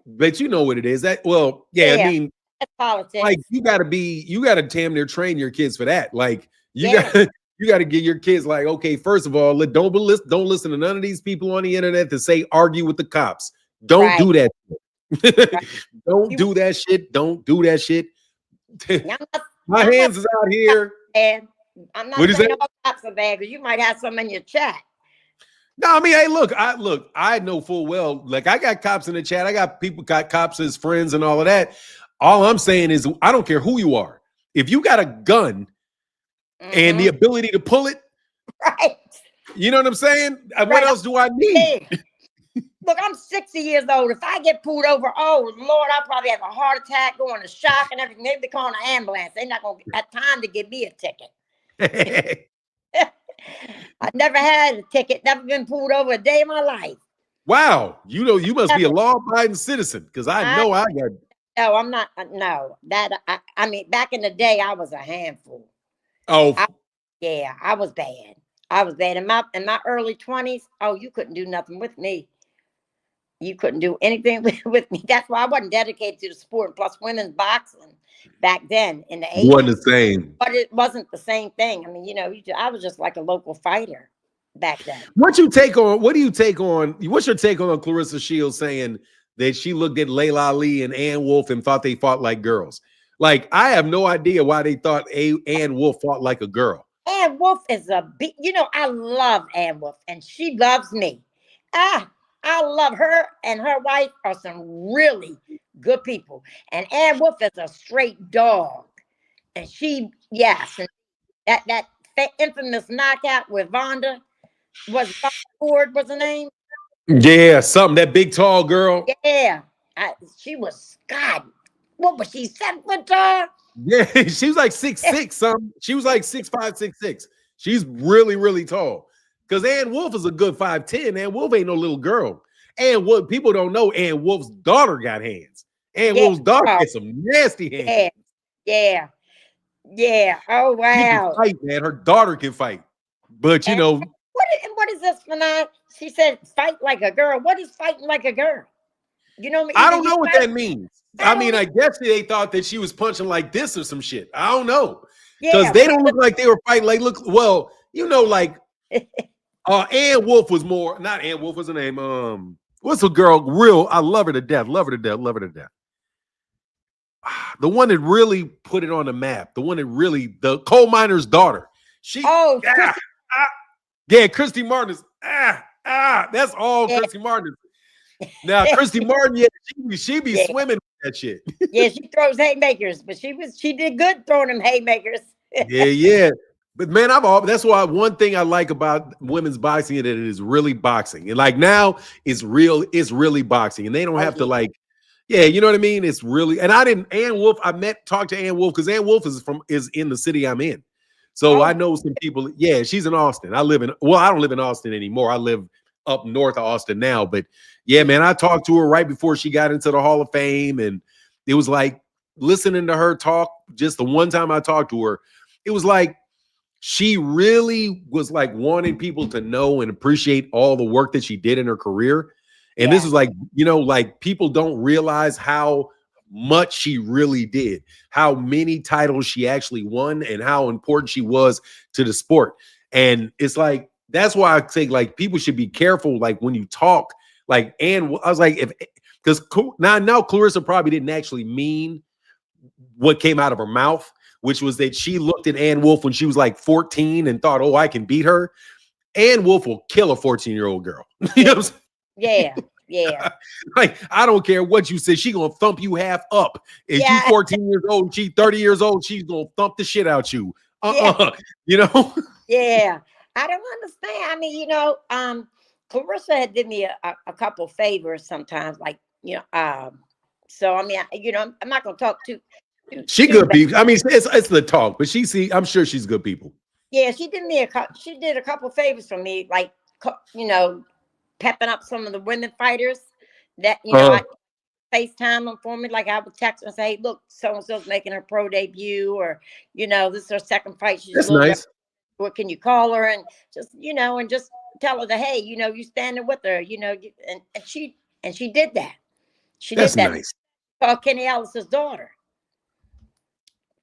but you know what it is. I mean, that's politics. Like you gotta damn near train your kids for that. Like you gotta get your kids like, okay, first of all, don't listen to none of these people on the internet that say argue with the cops. Don't do that. Don't do that shit. Don't do that shit. My hands is out here. And I'm not saying all cops are bad, because you might have some in your chat. No, I mean, hey, look, I know full well, like I got cops in the chat. I got cops as friends and all of that. All I'm saying is I don't care who you are. If you got a gun and the ability to pull it, right? You know what I'm saying? Right. What else do I need? Look, I'm 60 years old. If I get pulled over, oh Lord, I'll probably have a heart attack, going to shock and everything. Maybe they're calling an ambulance. They're not gonna have time to give me a ticket. I never had a ticket, never been pulled over a day in my life. Wow, you must be a law-abiding citizen, because I know I got. No, I'm not. No, I mean, back in the day, I was a handful. Oh, I was bad. I was bad in my early 20s. Oh, you couldn't do nothing with me. You couldn't do anything with me. That's why I wasn't dedicated to the sport. Plus, women's boxing back then in the 80s wasn't the same. But it wasn't the same thing. I mean, I was just like a local fighter back then. What do you take on? What's your take on Claissa Shields saying that she looked at Layla Ali and Ann Wolfe and thought they fought like girls? Like, I have no idea why they thought Ann Wolfe fought like a girl. Ann Wolfe is I love Ann Wolfe, and she loves me. I love her, and her wife are some really good people. And Ann Wolfe is a straight dog. And and that infamous knockout with Vonda, Ford was her name? Yeah, that big tall girl. Yeah. She was, God, what was she, 7 foot tall? Yeah, she was like 6'6", something. She was like 6'5", 6'6". She's really, really tall. Because Ann Wolfe is a good 5'10". Ann Wolfe ain't no little girl. And what people don't know, Ann Wolfe's daughter got hands. Ann Wolfe's daughter got some nasty hands. Yeah. Oh, wow. She can fight, man. Her daughter can fight. But, What is this, Fannon? She said, fight like a girl. What is fighting like a girl? You know what I mean? I don't know what that means. I guess they thought that she was punching like this or some shit. I don't know. Because they don't look like they were fighting. Like, like Ann Wolfe was more, not Ann Wolfe was her name. What's the girl? I love her to death. The one that really put it on the map. The coal miner's daughter. Christy Martin is that's all Christy Martin. Now Christy Martin, she be swimming with that shit. Yeah, she throws haymakers, but she did good throwing them haymakers. yeah. But man, that's why one thing I like about women's boxing is that it is really boxing. And like now it's really boxing. And they don't have to you know what I mean? It's really, and Ann Wolfe, talked to Ann Wolfe because Ann Wolfe is in the city I'm in. So I know some people. Yeah, she's in Austin. I don't live in Austin anymore. I live up north of Austin now. But yeah, man, I talked to her right before she got into the Hall of Fame, and it was like listening to her talk. Just the one time I talked to her, it was like she really was like wanting people to know and appreciate all the work that she did in her career. And this is like, like people don't realize how much she really did, how many titles she actually won, and how important she was to the sport. And it's like, that's why I say like people should be careful, like when you talk, like, and I was like, because now I know Clarissa probably didn't actually mean what came out of her mouth, which was that she looked at Ann Wolfe when she was like 14 and thought, oh, I can beat her. Ann Wolfe will kill a 14-year-old girl. You know what I'm saying? Yeah. Like, I don't care what you say. She gonna thump you half up. If you 14 years old, she 30 years old, she's gonna thump the shit out you. You know? Yeah. I don't understand. I mean, Clarissa had did me a couple favors sometimes, like, so I mean, I'm not gonna talk too she good people. I mean, it's the talk, but I'm sure she's good people. Yeah, she did a couple favors for me, like, pepping up some of the women fighters that, I FaceTime them for me. Like, I would text and say, look, so-and-so's making her pro debut, or, this is her second fight. She's That's nice. What can you call her? And just, and just tell her that, hey, you standing with her, and she did that. She That's did that. Nice. Called Kenny Ellis's daughter.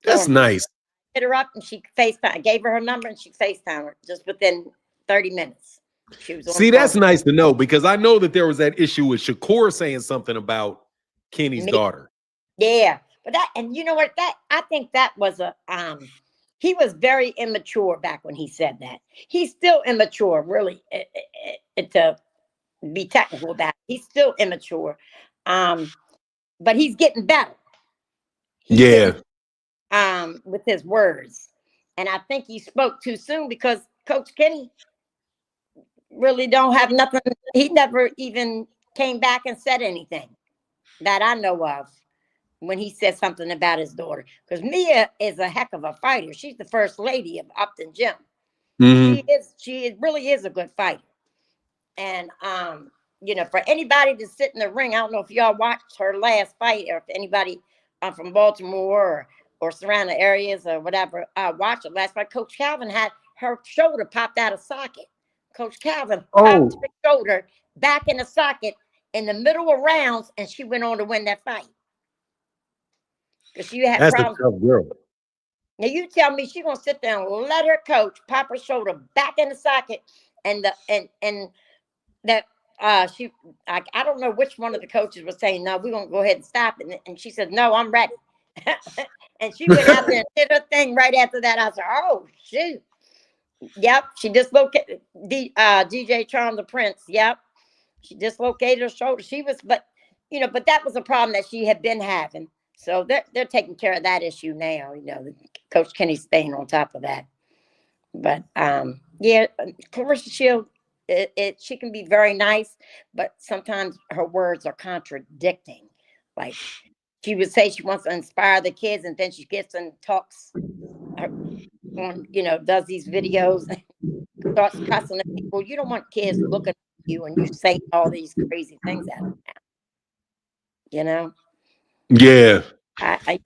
That's nice. Hit her up and she FaceTime. Gave her number and she FaceTime her just within 30 minutes. She was on. See, that's nice to know, because I know that there was that issue with Shakur saying something about Kenny's daughter. Yeah, but and you know what? I think that was he was very immature back when he said that. He's still immature, really, to be technical about it. He's still immature, but he's getting better. With his words, and I think he spoke too soon, because Coach Kenny really don't have nothing. He never even came back and said anything that I know of when he said something about his daughter. Because Mia is a heck of a fighter. She's the first lady of Upton Gym. Mm-hmm. She really is a good fighter. And for anybody to sit in the ring, I don't know if y'all watched her last fight, or if anybody from Baltimore or surrounding areas or whatever watched it last fight. Coach Calvin had her shoulder popped out of socket. Coach Calvin popped her shoulder back in the socket in the middle of rounds, and she went on to win that fight. Because she had problems. That's a tough girl. Now you tell me she's gonna sit there and let her coach pop her shoulder back in the socket, and that I don't know which one of the coaches was saying, no, we're gonna go ahead and stop it. And she said, no, I'm ready. And she went out there and did her thing right after that. I said, oh shoot. Yep, she dislocated DJ Charm the Prince. Yep, she dislocated her shoulder. But that was a problem that she had been having. So they're taking care of that issue now. Coach Kenny's staying on top of that. But Clarissa Shields, she can be very nice, but sometimes her words are contradicting. Like, she would say she wants to inspire the kids, and then she gets and talks on, does these videos and starts cussing at people. You don't want kids looking at you and you say all these crazy things at them. Yeah. We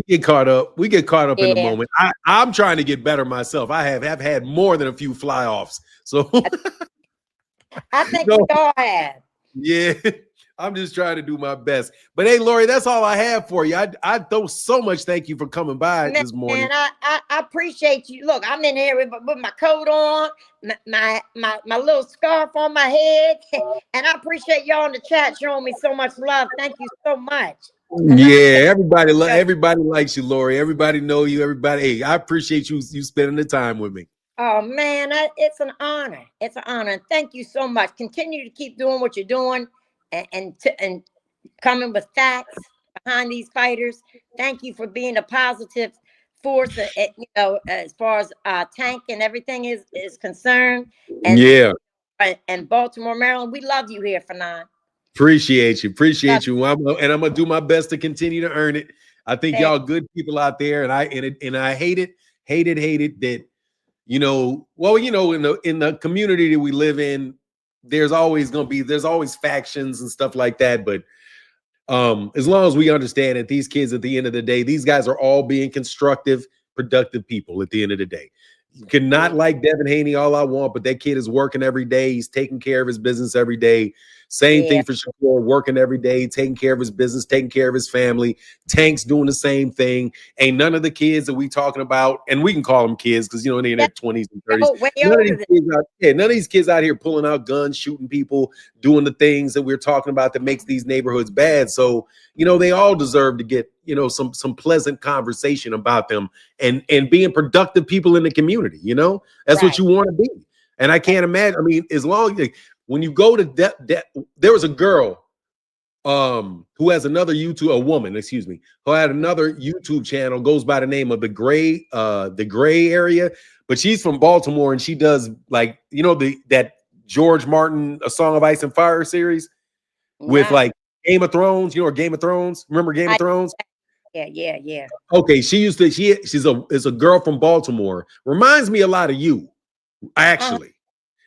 get caught up. We get caught up in the moment. I'm trying to get better myself. I have had more than a few fly-offs. So I think we all have. Yeah. I'm just trying to do my best. But hey, Lori, that's all I have for you. I throw so much thank you for coming by this morning. Man, I appreciate you. Look, I'm in here with my coat on, my little scarf on my head, and I appreciate y'all in the chat showing me so much love. Thank you so much. Yeah, everybody likes you, Lori. Everybody know you. Hey, I appreciate you spending the time with me. Oh man, it's an honor. It's an honor. And thank you so much. Continue to keep doing what you're doing, and coming with facts behind these fighters. Thank you for being a positive force, as far as Tank and everything is concerned. And and Baltimore, Maryland, we love you here, Fannon. Appreciate you. I'm gonna do my best to continue to earn it. I think y'all good people out there, and I hate it that in the community that we live in, there's always factions and stuff like that. But as long as we understand that these kids, at the end of the day, these guys are all being constructive, productive people at the end of the day. You cannot like Devin Haney all I want, but that kid is working every day. He's taking care of his business every day. Same thing for Shakur, working every day, taking care of his business, taking care of his family. Tank's doing the same thing. Ain't none of the kids that we talking about, and we can call them kids because, you know, they're in their 20s and 30s. None of these kids out here pulling out guns, shooting people, doing the things that we're talking about that makes these neighborhoods bad. So, you know, they all deserve to get, you know, some pleasant conversation about them and being productive people in the community. You know, that's what you want to be. And I can't imagine. I mean, as long as when you go to there was a girl who has another YouTube, a woman, excuse me, who had another YouTube channel, goes by the name of the gray area, but she's from Baltimore and she does, like, you know, that George Martin A Song of Ice and Fire series with like Game of Thrones, you know, or Game of Thrones. Remember Game of Thrones? Yeah. Okay, she's a girl from Baltimore. Reminds me a lot of you, actually.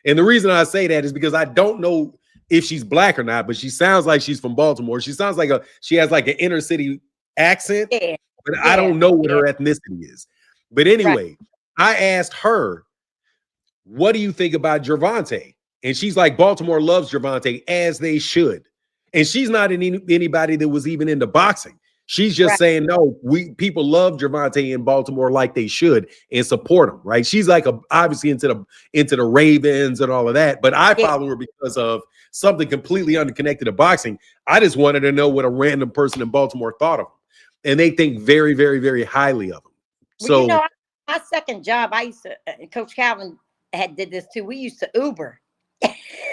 And the reason I say that is because I don't know if she's black or not, but she sounds like she's from Baltimore. She sounds like she has like an inner city accent, but I don't know what her ethnicity is. But anyway, I asked her, what do you think about Gervonta? And she's like, Baltimore loves Gervonta, as they should. And she's not anybody that was even into boxing. She's just saying, no, people love Gervonta in Baltimore like they should and support him, right? She's like obviously into the Ravens and all of that. But I follow her because of something completely unconnected to boxing. I just wanted to know what a random person in Baltimore thought of him. And they think very, very, very highly of him. Well, so you know, my second job, I used to, Coach Calvin did this too. We used to Uber.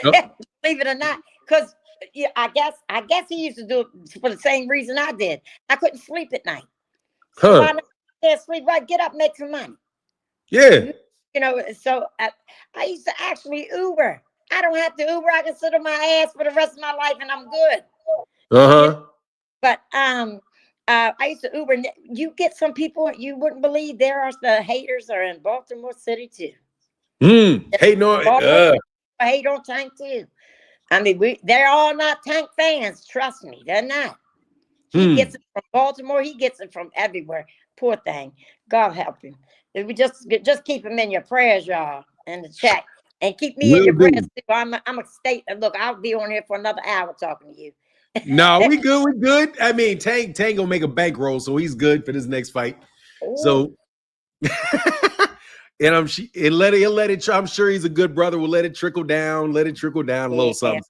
Believe it or not, because I guess he used to do it for the same reason I did. I couldn't sleep at night. So why not? Can't sleep, right? Get up, make some money. Yeah. You know, so I used to actually Uber. I don't have to Uber. I can sit on my ass for the rest of my life and I'm good. But I used to Uber. You get some people you wouldn't believe there are the haters are in Baltimore City too. Hate on Tank too. I mean, they're all not Tank fans. Trust me, they're not. He gets it from Baltimore. He gets it from everywhere. Poor thing. God help him. If we just keep him in your prayers, y'all, in the chat, and keep me in your prayers too. I'm a state. Look, I'll be on here for another hour talking to you. No, we good. We good. I mean, Tank gonna make a bankroll, so he's good for this next fight. Ooh. So, and he'll let it. I'm sure he's a good brother. We'll let it trickle down. Let it trickle down a little something.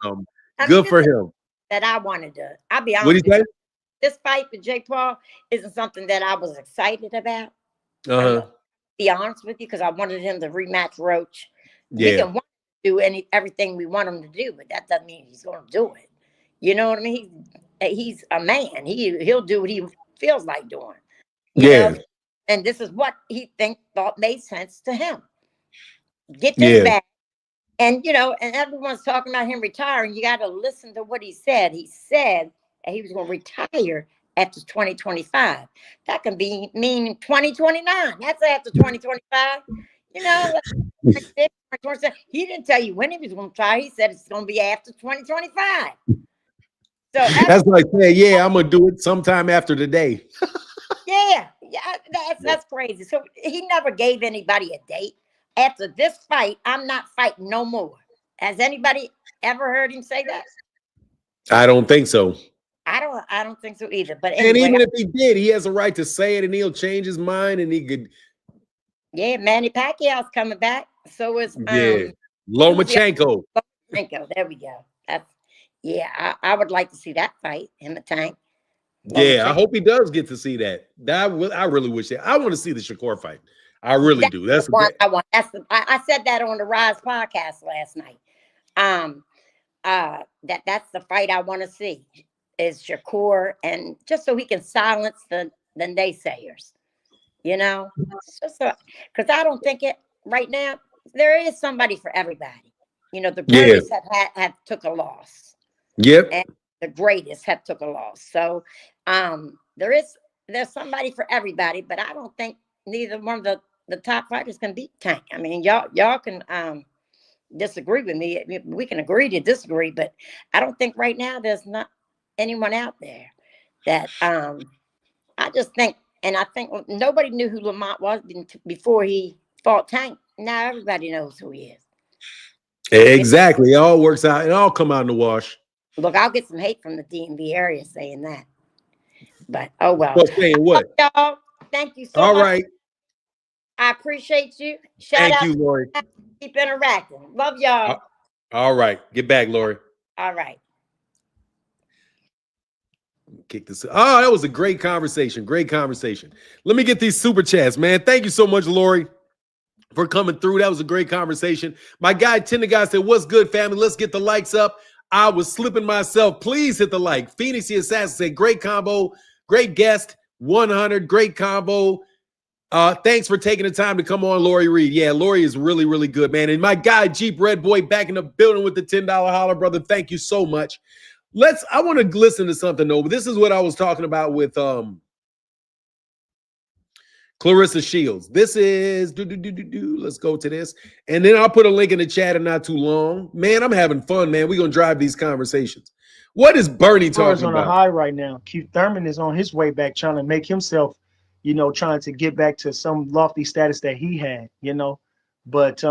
Good for him. That I wanted to. I'll be honest. What do you say? This fight with Jake Paul isn't something that I was excited about. Be honest with you, because I wanted him to rematch Roach. We can want to do everything we want him to do, but that doesn't mean he's going to do it. You know what I mean? He's a man. He'll do what he feels like doing. You know? And this is what he thought made sense to him. Get this back. And, you know, and everyone's talking about him retiring. You got to listen to what he said. He said that he was going to retire after 2025. That can mean 2029. That's after 2025. You know, he didn't tell you when he was going to retire. He said it's going to be after 2025. So that's like saying, I'm going to do it sometime after today. That's crazy. So he never gave anybody a date. After this fight, I'm not fighting no more. Has anybody ever heard him say that? I don't think so. I don't think so either. But anyway, and even if he did, he has a right to say it, and he'll change his mind, and he could. Yeah, Manny Pacquiao's coming back. So is Lomachenko. There we go. I would like to see that fight, him and Tank. I hope he does get to see that. I really wish that. I want to see the Shakur fight. I really do. That's what I want. I said that on the Rise podcast last night. That's the fight I want to see is Shakur, and just so he can silence the naysayers. You know, because I don't think it right now. There is somebody for everybody. You know, the greatest have took a loss. And the greatest have took a loss. So there's somebody for everybody, but I don't think neither one of the top fighters can beat Tank. I mean, y'all can disagree with me. We can agree to disagree, but I don't think right now there's not anyone out there that I just think, and I think nobody knew who Lamont was before he fought Tank. Now everybody knows who he is. Exactly. It all works out. It all come out in the wash. Look, I'll get some hate from the DMV area saying that. But oh well. Well, saying what? Y'all, thank you so all much. Right. I appreciate you. Shout Thank out you, Lori. Keep interacting. Love y'all. All right. Get back, Lori. All right. Kick this. Oh, that was a great conversation. Great conversation. Let me get these super chats, man. Thank you so much, Lori, for coming through. That was a great conversation. My guy, Tender Guy, said, what's good, family? Let's get the likes up. I was slipping myself. Please hit the like. Phoenix the Assassin said, great combo. Great guest. 100. Great combo. Thanks for taking the time to come on, Lori Reid. Yeah, Lori is really, really good, man. And my guy, Jeep Red Boy, back in the building with the $10 holler, brother. Thank you so much. I want to listen to something over. This is what I was talking about with Claissa Shields. This is let's go to this. And then I'll put a link in the chat in not too long. Man, I'm having fun, man. We're gonna drive these conversations. What is Bernie talking on about? A high right now. Keith Thurman is on his way back, trying to make himself, trying to get back to some lofty status that he had, But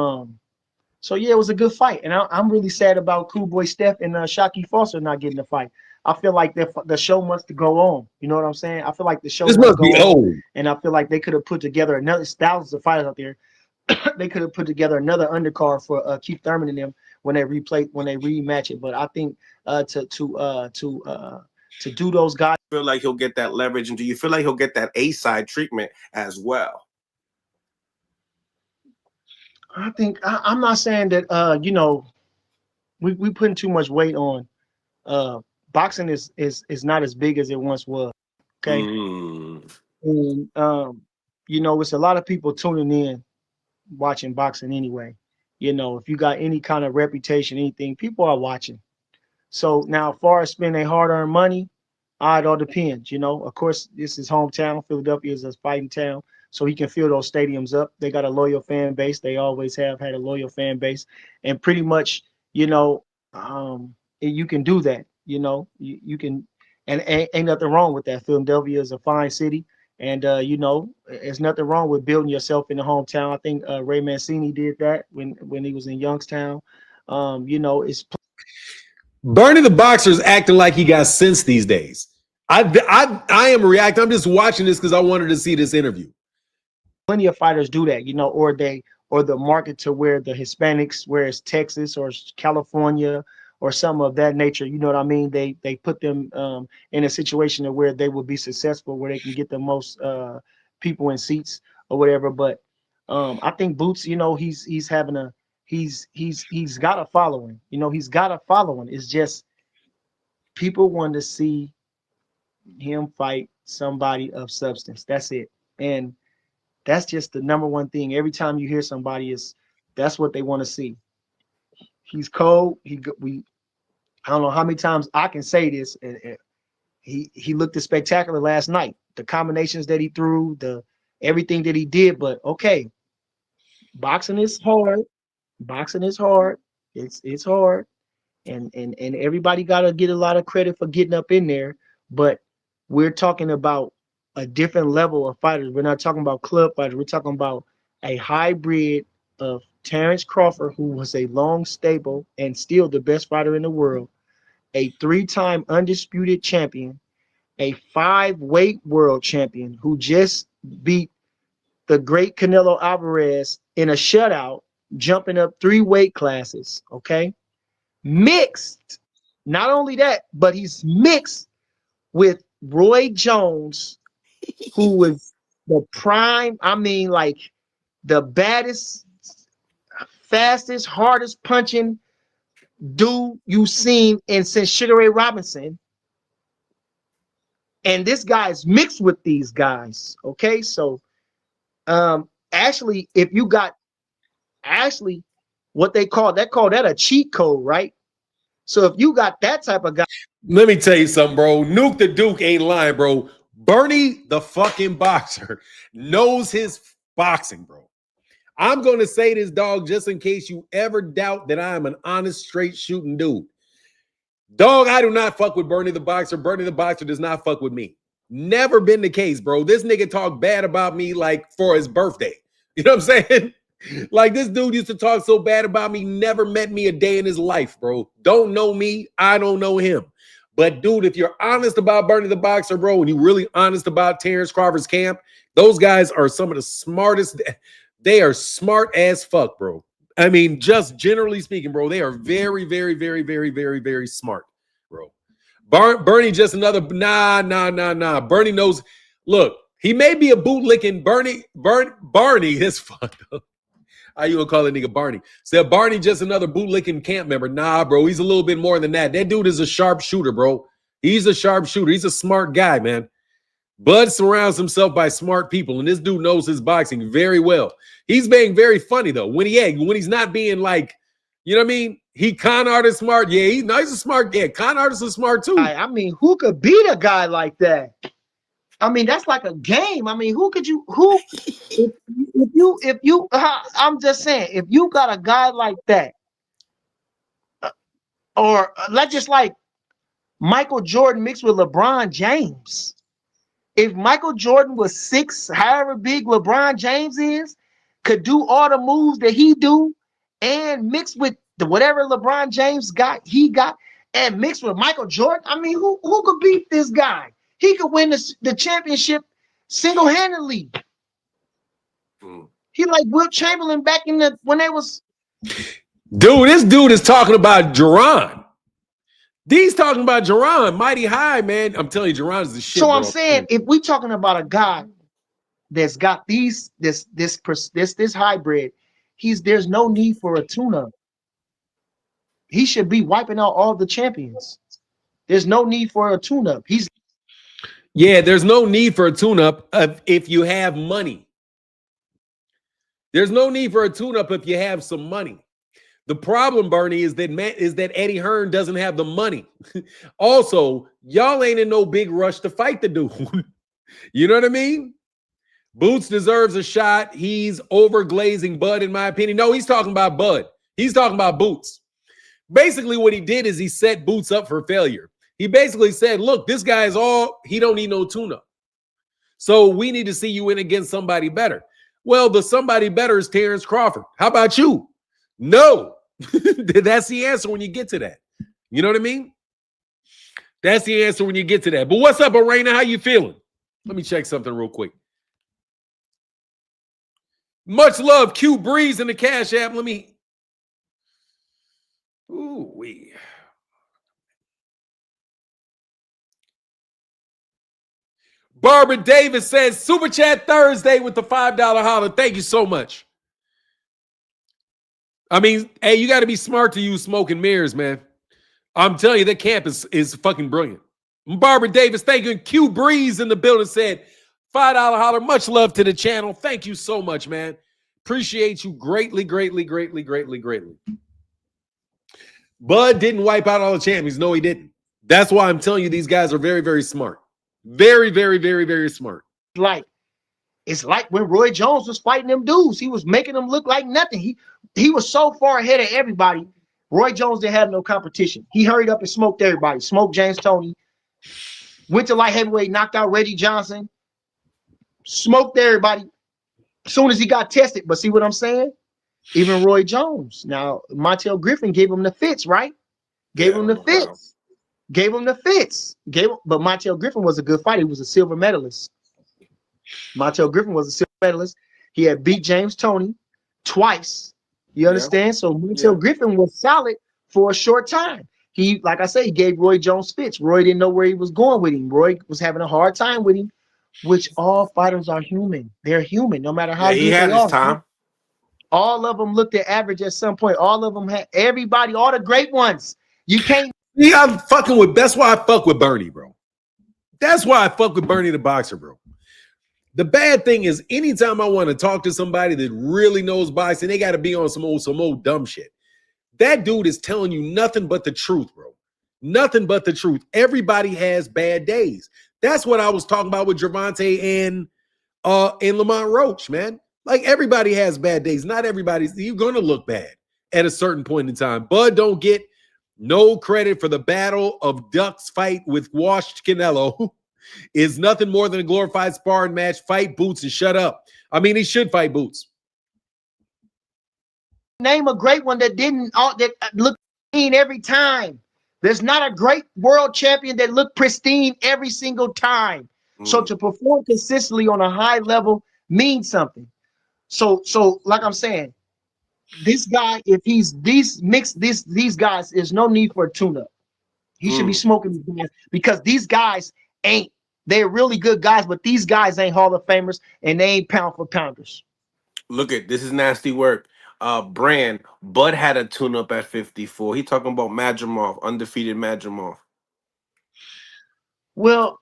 so yeah, it was a good fight, and I'm really sad about Cool Boy Steph and Shaki Foster not getting the fight. I feel like the show must go on. You know what I'm saying? I feel like the show must go on, and I feel like they could have put together another thousands of fighters out there. They could have put together another undercard for Keith Thurman and them when they rematch it. But I think to do those guys, feel like he'll get that leverage, and do you feel like he'll get that A-side treatment as well? I think I'm not saying that we putting too much weight on boxing is not as big as it once was. Okay. And it's a lot of people tuning in watching boxing anyway. If you got any kind of reputation, anything, people are watching. So now as far as spending hard-earned money, it all depends. Of course, this is hometown. Philadelphia is a fighting town. So he can fill those stadiums up. They got a loyal fan base. They always have had a loyal fan base. And pretty much, you can do that. You can, and ain't nothing wrong with that. Philadelphia is a fine city. And, there's nothing wrong with building yourself in the hometown. I think Ray Mancini did that when he was in Youngstown. It's Bernie the Boxer is acting like he got sense these days. I am reacting. I'm just watching this because I wanted to see this interview. Plenty of fighters do that, or the market to where the Hispanics, where it's Texas or California or some of that nature. You know what I mean? They put them in a situation where they will be successful, where they can get the most people in seats or whatever. But I think Boots, he's having he's got a following. He's got a following. It's just people want to see him fight somebody of substance. That's it. And that's just the number one thing. Every time you hear somebody, that's what they want to see. He's cold. I don't know how many times I can say this. He looked spectacular last night. The combinations that he threw, everything that he did. But okay, boxing is hard. It's hard, and everybody gotta get a lot of credit for getting up in there. But we're talking about a different level of fighters. We're not talking about club fighters. We're talking about a hybrid of Terrence Crawford, who was a long stable and still the best fighter in the world, a 3-time undisputed champion, a 5-weight world champion who just beat the great Canelo Alvarez in a shutout, jumping up 3 weight classes, okay? Mixed. Not only that, but he's mixed with Roy Jones, who was the prime, like the baddest, fastest, hardest punching dude you've seen since Sugar Ray Robinson. And this guy's mixed with these guys, okay? So actually, if you got what they call that a cheat code, right? So if you got that type of guy. Let me tell you something, bro. Nuke the Duke ain't lying, bro. Bernie the fucking Boxer knows his boxing, bro. I'm going to say this, dog, just in case you ever doubt that I am an honest, straight shooting dude. Dog, I do not fuck with Bernie the Boxer. Bernie the Boxer does not fuck with me. Never been the case, bro. This nigga talked bad about me like for his birthday. You know what I'm saying? Like this dude used to talk so bad about me, never met me a day in his life, bro. Don't know me. I don't know him. But dude, if you're honest about Bernie the Boxer, bro, and you're really honest about Terrence Crawford's camp, those guys are some of the smartest. They are smart as fuck, bro. I mean, just generally speaking, bro, they are very, very, very, very, very, very smart, bro. Bernie just another nah. Bernie knows. Look, he may be a bootlicking Barney. That's fucked up. How you gonna call that nigga Barney? Said Barney just another bootlicking camp member. Nah, bro, he's a little bit more than that. That dude is a sharp shooter, bro. He's a sharp shooter. He's a smart guy, man. Bud surrounds himself by smart people, and this dude knows his boxing very well. He's being very funny though. When he's not being like, you know what I mean? He con artist smart. Yeah, he's a smart. Yeah, con artists are smart too. I mean, who could beat a guy like that? I mean, that's like a game. I mean, if you I'm just saying, if you got a guy like that, or let's just like Michael Jordan mixed with LeBron James. If Michael Jordan was 6, however big LeBron James is, could do all the moves that he do, and mixed with whatever LeBron James got, and mixed with Michael Jordan. I mean, who could beat this guy? He could win the championship single-handedly. He like Wilt Chamberlain back in when they was. Dude, this dude is talking about Jerron. He's talking about Jerron, mighty high, man. I'm telling you, Jerron is the shit. So I'm saying, if we talking about a guy that's got this hybrid, there's no need for a tune-up. He should be wiping out all the champions. There's no need for a tune-up. There's no need for a tune-up if you have money. There's no need for a tune-up if you have some money. The problem, Bernie, is that Eddie Hearn doesn't have the money. Also, y'all ain't in no big rush to fight the dude. You know what I mean? Boots deserves a shot. He's overglazing Bud, in my opinion. No, he's talking about Bud. He's talking about Boots. Basically, what he did is he set Boots up for failure. He basically said, look, this guy he don't need no tune-up. So we need to see you in against somebody better. Well, the somebody better is Terrence Crawford. How about you? No. That's the answer when you get to that. You know what I mean? That's the answer when you get to that. But what's up, Arena? How you feeling? Let me check something real quick. Much love, Q Breeze in the Cash App. Let me. Ooh-wee. Barbara Davis says, Super Chat Thursday with the $5 holler. Thank you so much. I mean, hey, you got to be smart to use smoke and mirrors, man. I'm telling you, that camp is fucking brilliant. Barbara Davis, thank you. And Q Breeze in the building said, $5 holler. Much love to the channel. Thank you so much, man. Appreciate you greatly, greatly, greatly, greatly, greatly. Bud didn't wipe out all the champions. No, he didn't. That's why I'm telling you, these guys are very, very smart. Very, very, very, very smart. It's like when Roy Jones was fighting them dudes. He was making them look like nothing. He was so far ahead of everybody. Roy Jones didn't have no competition. He hurried up and smoked everybody. Smoked James Toney. Went to light heavyweight, knocked out Reggie Johnson. Smoked everybody as soon as he got tested. But see what I'm saying? Even Roy Jones. Now, Montel Griffin gave him the fits, right? Gave him the fits. But Montel Griffin was a good fighter. He was a silver medalist. Montel Griffin was a silver medalist. He had beat James Toney twice. You understand? So Montel Griffin was solid for a short time. He, like I say, he gave Roy Jones fits. Roy didn't know where he was going with him. Roy was having a hard time with him, which all fighters are human. They're human, no matter how good he had they his are. time. All of them looked at average at some point. All of them had everybody, all the great ones. You can't. Yeah, I'm fucking with. That's why I fuck with Bernie, bro. That's why I fuck with Bernie the Boxer, bro. The bad thing is, anytime I want to talk to somebody that really knows boxing, they got to be on some old dumb shit. That dude is telling you nothing but the truth, bro. Nothing but the truth. Everybody has bad days. That's what I was talking about with Gervonta and Lamont Roach, man. Like everybody has bad days. Not everybody's. You're gonna look bad at a certain point in time. Bud don't get no credit for the Battle of Ducks fight with washed Canelo. Is nothing more than a glorified sparring match. Fight Boots and shut up. I mean, he should fight Boots. Name a great one that didn't that look pristine every time. There's not a great world champion that looked pristine every single time. So to perform consistently on a high level means something. So like I'm saying, this guy, if he's these guys, there's no need for a tune-up. He should be smoking these guys because these guys ain't. They're really good guys, but these guys ain't Hall of Famers and they ain't pound for pounders. Look at this is nasty work. Brand Bud had a tune-up at 54. He talking about Madrimov, undefeated Madrimov. Well,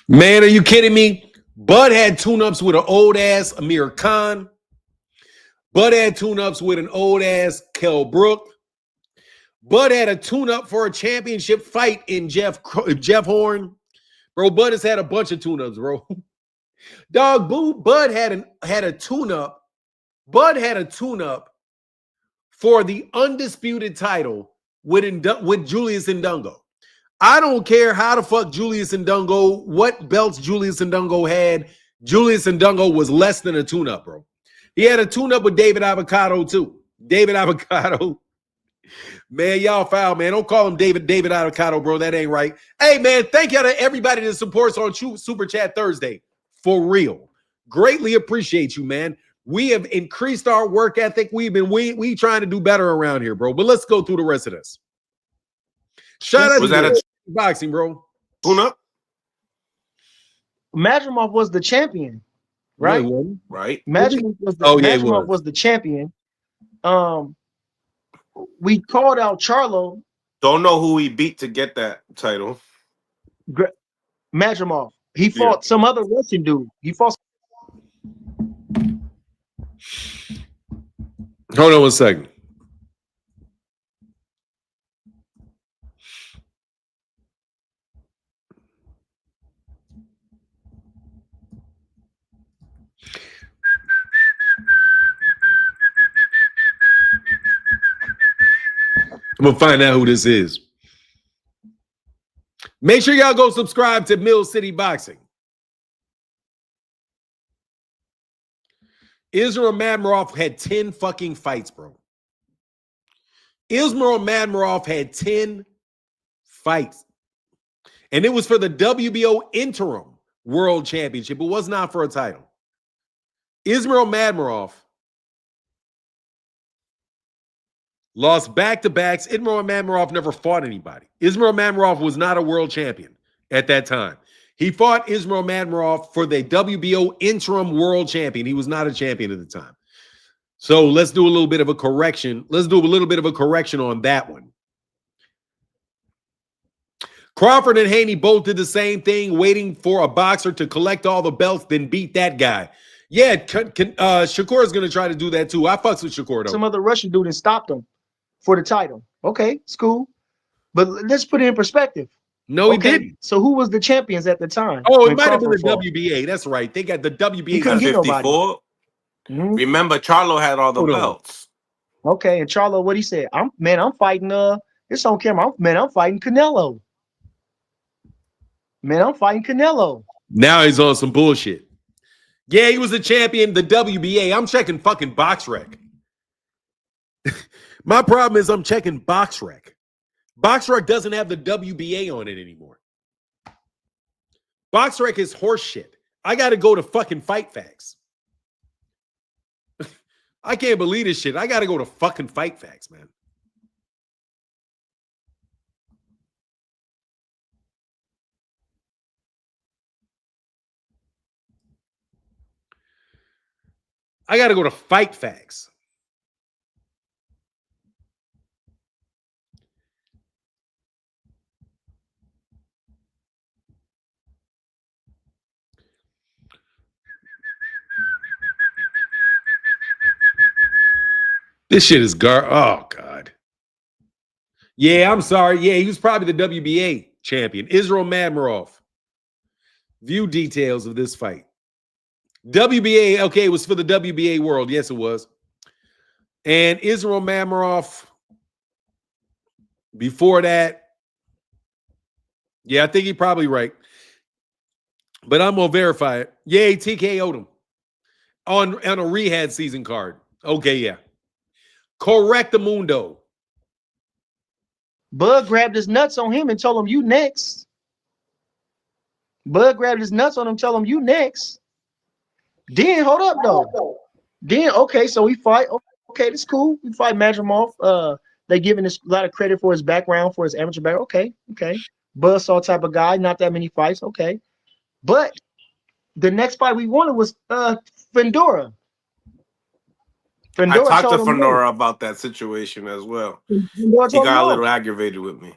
man, are you kidding me? Bud had tune-ups with an old-ass Amir Khan. Bud had tune-ups with an old-ass Kell Brook. Bud had a tune-up for a championship fight in Jeff Horn. Bro, Bud has had a bunch of tune-ups, bro. Dog, Bud had a tune-up. Bud had a tune-up for the undisputed title with Julius Ndungo. I don't care how the fuck Julius Ndungo, what belts Julius Ndungo had. Julius Ndungo was less than a tune-up, bro. He had a tune-up with David Avocado, too. David Avocado. Man, y'all foul, man. Don't call him David Avocado, bro. That ain't right. Hey, man, thank you to everybody that supports on Super Chat Thursday. For real. Greatly appreciate you, man. We have increased our work ethic. We trying to do better around here, bro. But let's go through the rest of this. Shout out to boxing, bro. Tune-up? Madrimov was the champion, right? No, right. Madrimov was the champion. We called out Charlo. Don't know who he beat to get that title. Madrimov. He fought some other Russian dude. He fought. Hold on one second. I'm going to find out who this is. Make sure y'all go subscribe to Mill City Boxing. Israel Madmirov had 10 fucking fights, bro. Israel Madmirov had 10 fights. And it was for the WBO interim world championship. It was not for a title. Israel Madmirov lost back-to-backs. Israel Madmirov never fought anybody. Israel Madmirov was not a world champion at that time. He fought Israel Madmirov for the WBO interim world champion. He was not a champion at the time. So let's do a little bit of a correction. Let's do a little bit of a correction on that one. Crawford and Haney both did the same thing, waiting for a boxer to collect all the belts, then beat that guy. Yeah, Shakur is going to try to do that too. I fucks with Shakur, though. Some other Russian dude and stopped him for the title. Okay, it's cool. But let's put it in perspective. No, he didn't. So who was the champions at the time? Oh, it might have been the WBA. That's right. They got the WBA. Couldn't get 54. Remember, Charlo had all the belts. Okay, and Charlo, what he said? I'm fighting. It's on camera. I'm fighting Canelo. Man, I'm fighting Canelo. Now he's on some bullshit. Yeah, he was the champion, the WBA. I'm checking fucking BoxRec. My problem is I'm checking BoxRec. BoxRec doesn't have the WBA on it anymore. BoxRec is horse shit. I got to go to fucking Fight Facts. I can't believe this shit. I got to go to fucking Fight Facts, man. I got to go to Fight Facts. This shit is oh, God. Yeah, I'm sorry. Yeah, he was probably the WBA champion. Israel Madmirov. View details of this fight. WBA, okay, it was for the WBA World. Yes, it was. And Israel Mamarov, before that, yeah, I think you're probably right. But I'm going to verify it. Yeah, he TKO'd him on a rehab season card. Okay, yeah. Correctamundo. Bud grabbed his nuts on him and told him, "You next." Bud grabbed his nuts on him, told him, "You next." Then hold up though. Then okay, so we fight. Okay, that's cool. We fight Madrimov. They giving us a lot of credit for his background, for his amateur background. Okay. Buzzsaw type of guy, not that many fights. Okay. But the next fight we wanted was Fendora. I talked to told him Fendora about that situation as well. Fendora He told him got a no. little aggravated with me.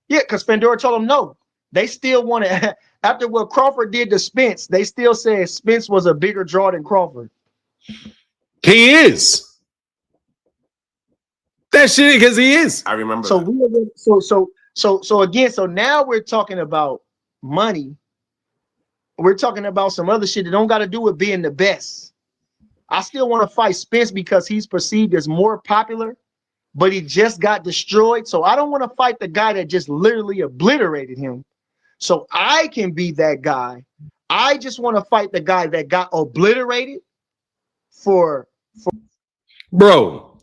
Yeah, because Fendora told him no. They still wanted, after what Crawford did to Spence, they still said Spence was a bigger draw than Crawford. He is. That shit, because he is. I remember So that. so again, so now we're talking about money. We're talking about some other shit that don't got to do with being the best. I still want to fight Spence because he's perceived as more popular, but he just got destroyed. So I don't want to fight the guy that just literally obliterated him. So I can be that guy. I just want to fight the guy that got obliterated for Bro.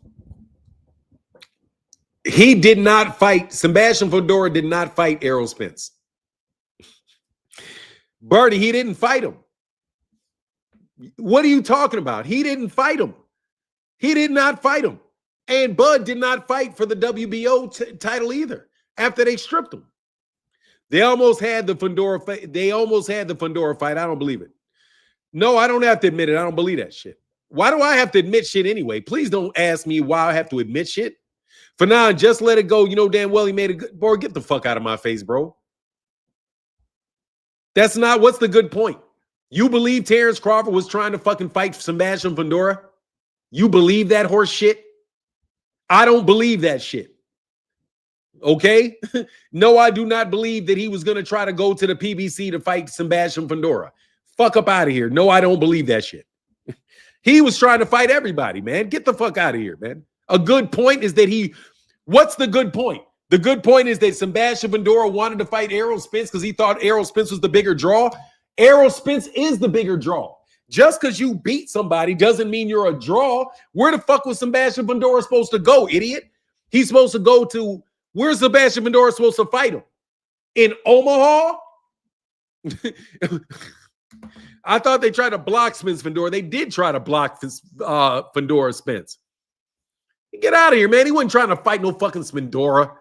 He did not fight. Sebastian Fedora did not fight Errol Spence. Bertie, he didn't fight him. What are you talking about? He didn't fight him. He did not fight him. And Bud did not fight for the WBO title either after they stripped him. They almost had the Fedora fight. They almost had the Fedora fight. I don't believe it. No, I don't have to admit it. I don't believe that shit. Why do I have to admit shit anyway? Please don't ask me why I have to admit shit. For now, just let it go. You know damn well he made a good. Boy, get the fuck out of my face, bro. That's not, what's the good point? You believe Terrence Crawford was trying to fucking fight Sebastian Fedora? You believe that horse shit? I don't believe that shit. Okay? No, I do not believe that he was going to try to go to the PBC to fight Sebastian Fedora. Fuck up out of here. No, I don't believe that shit. He was trying to fight everybody, man. Get the fuck out of here, man. A good point is that what's the good point? The good point is that Sebastian Fedora wanted to fight Errol Spence because he thought Errol Spence was the bigger draw. Errol Spence is the bigger draw. Just because you beat somebody doesn't mean you're a draw. Where the fuck was Sebastian Fedora supposed to go, idiot? He's supposed to go to, where's Sebastian Fedora supposed to fight him? In Omaha? I thought they tried to block Spence Fedora. They did try to block Fedora Spence. Get out of here, man. He wasn't trying to fight no fucking Fedora.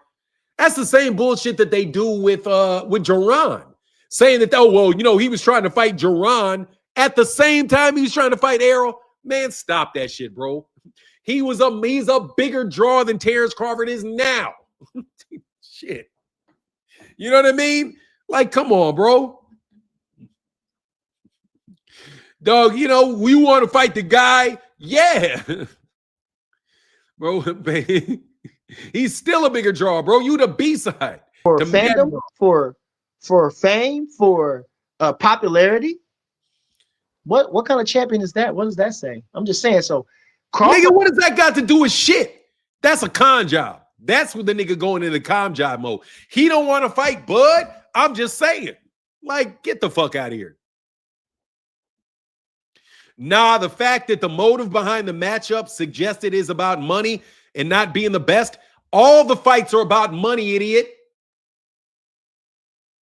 That's the same bullshit that they do with Jerron. Saying that, oh, well, you know, he was trying to fight Jerron at the same time he was trying to fight Errol. Man, stop that shit, bro. He's a bigger draw than Terrence Crawford is now. Shit. You know what I mean? Like, come on, bro. Dog, you know, we want to fight the guy. Yeah. Bro, he's still a bigger draw, bro. You the B-side. For fandom, for fame, for popularity. What kind of champion is that? What does that say? I'm just saying. So, Crawford, nigga, what does that got to do with shit? That's a con job. That's what the nigga going into con job mode. He don't want to fight Bud. I'm just saying. Like, get the fuck out of here. Nah, the fact that the motive behind the matchup suggested is about money and not being the best. All the fights are about money, idiot.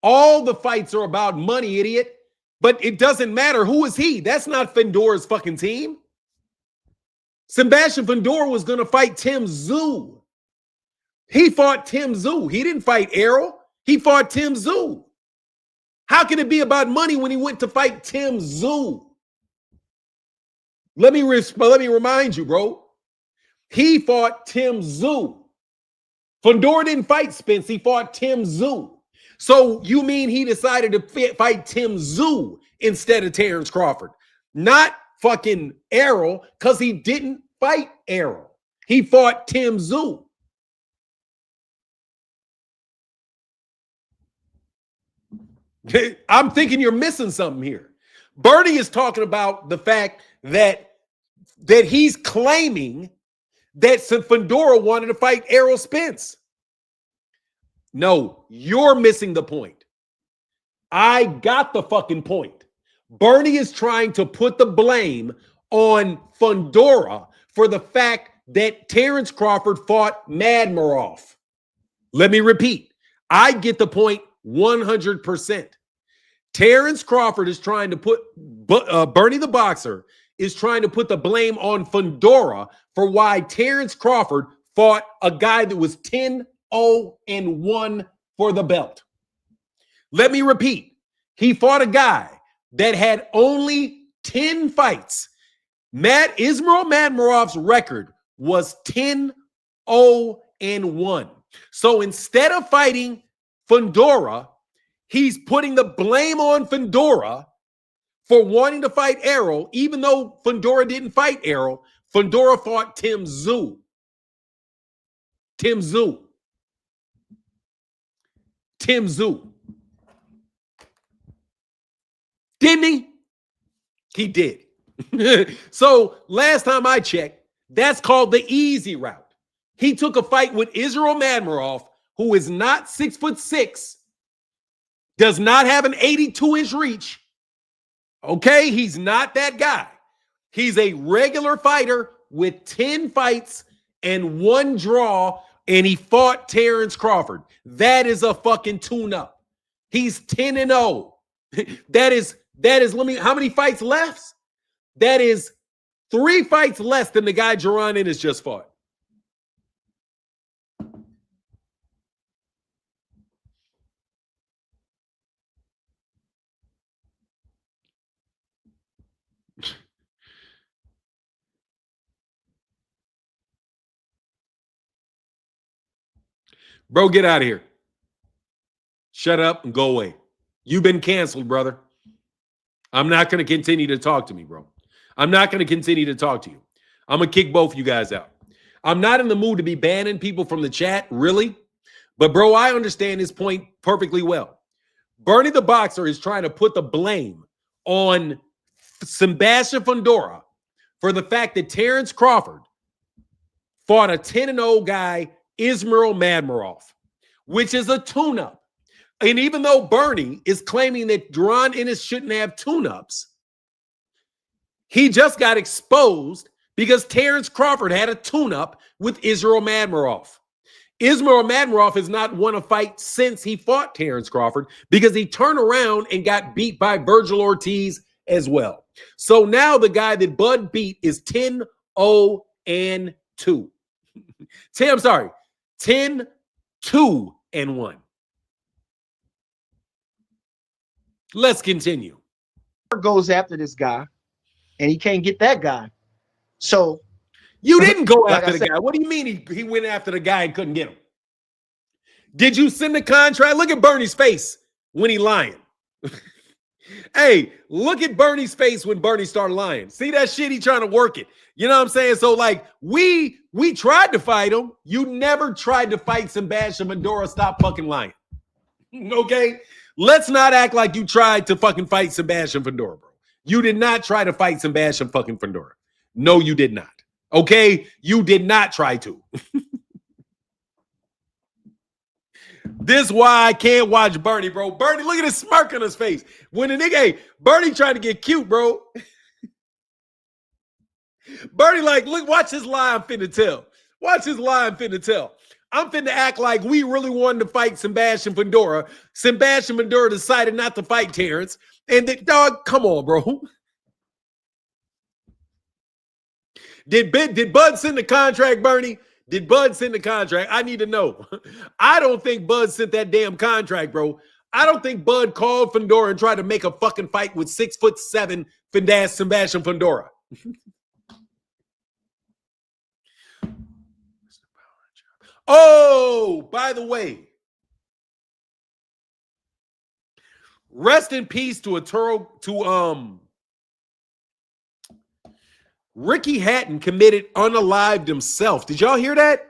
All the fights are about money, idiot. But it doesn't matter. Who is he? That's not Fedora's fucking team. Sebastian Fedora was going to fight Tim Tszyu. He fought Tim Tszyu. He didn't fight Errol. He fought Tim Tszyu. How can it be about money when he went to fight Tim Tszyu? Let me remind you, bro. He fought Tim Tszyu. Fedora didn't fight Spence. He fought Tim Tszyu. So you mean he decided to fight Tim Tszyu instead of Terrence Crawford? Not fucking Errol, because he didn't fight Errol. He fought Tim Tszyu. I'm thinking you're missing something here. Bernie is talking about the fact that he's claiming that Fundora wanted to fight Errol Spence. No, you're missing the point. I got the fucking point. Bernie is trying to put the blame on Fundora for the fact that Terrence Crawford fought Madmarov. Let me repeat. I get the point 100%. Terrence Crawford is trying to put, Bernie the boxer is trying to put the blame on Fundora for why Terrence Crawford fought a guy that was 10-0-1 for the belt. Let me repeat. He fought a guy that had only 10 fights. Ismail Madmarov's record was 10-0-1. So instead of fighting Fundora, he's putting the blame on Fundora for wanting to fight Errol, even though Fundora didn't fight Errol. Fundora fought Tim Tszyu. Tim Tszyu. Didn't he? He did. So last time I checked, that's called the easy route. He took a fight with Israel Madmarov, who is not 6'6", does not have an 82-inch reach. Okay, he's not that guy. He's a regular fighter with 10 fights and 1 draw, and he fought Terrence Crawford. That is a fucking tune-up. He's 10-0. That is, how many fights left? That is 3 fights less than the guy Jaron Ennis just fought. Bro, get out of here. Shut up and go away. You've been canceled, brother. I'm not going to continue to talk to me, bro. I'm not going to continue to talk to you. I'm going to kick both you guys out. I'm not in the mood to be banning people from the chat, really. But, bro, I understand his point perfectly well. Bernie the boxer is trying to put the blame on Sebastian Fundora for the fact that Terrence Crawford fought a 10-0 guy, Ismail Madmarov, which is a tune-up. And even though Bernie is claiming that Jaron Ennis shouldn't have tune-ups, he just got exposed because Terrence Crawford had a tune-up with Ismail Madmarov. Ismail Madmarov has not won a fight since he fought Terrence Crawford because he turned around and got beat by Virgil Ortiz as well. So now the guy that Bud beat is 10-0-2. I'm sorry, 10-2-1. Let's continue. Goes after this guy, and he can't get that guy. So you didn't go like after the guy. What do you mean he went after the guy and couldn't get him? Did you send the contract? Look at Bernie's face when he lying. Hey, look at Bernie's face when Bernie started lying. See that shit? He trying to work it. You know what I'm saying? So like we tried to fight him. You never tried to fight Sebastian Fundora. Stop fucking lying. Okay? Let's not act like you tried to fucking fight Sebastian Fundora, bro. You did not try to fight Sebastian fucking Fundora. No, you did not. Okay? You did not try to. This is why I can't watch Bernie, bro. Bernie, look at his smirk on his face. When the nigga, hey, Bernie trying to get cute, bro. Bernie like, look, watch his lie I'm finna tell. Watch his lie I'm finna tell. I'm finna act like we really wanted to fight Sebastian Fundora. Sebastian Fundora decided not to fight Terrence. And the dog, come on, bro. Did Bud send the contract, Bernie? Did Bud send the contract? I need to know. I don't think Bud sent that damn contract, bro. I don't think Bud called Fundora and tried to make a fucking fight with 6'7" Sebastian Fundora. Oh, by the way, rest in peace to Ricky Hatton committed unalived himself. Did y'all hear that?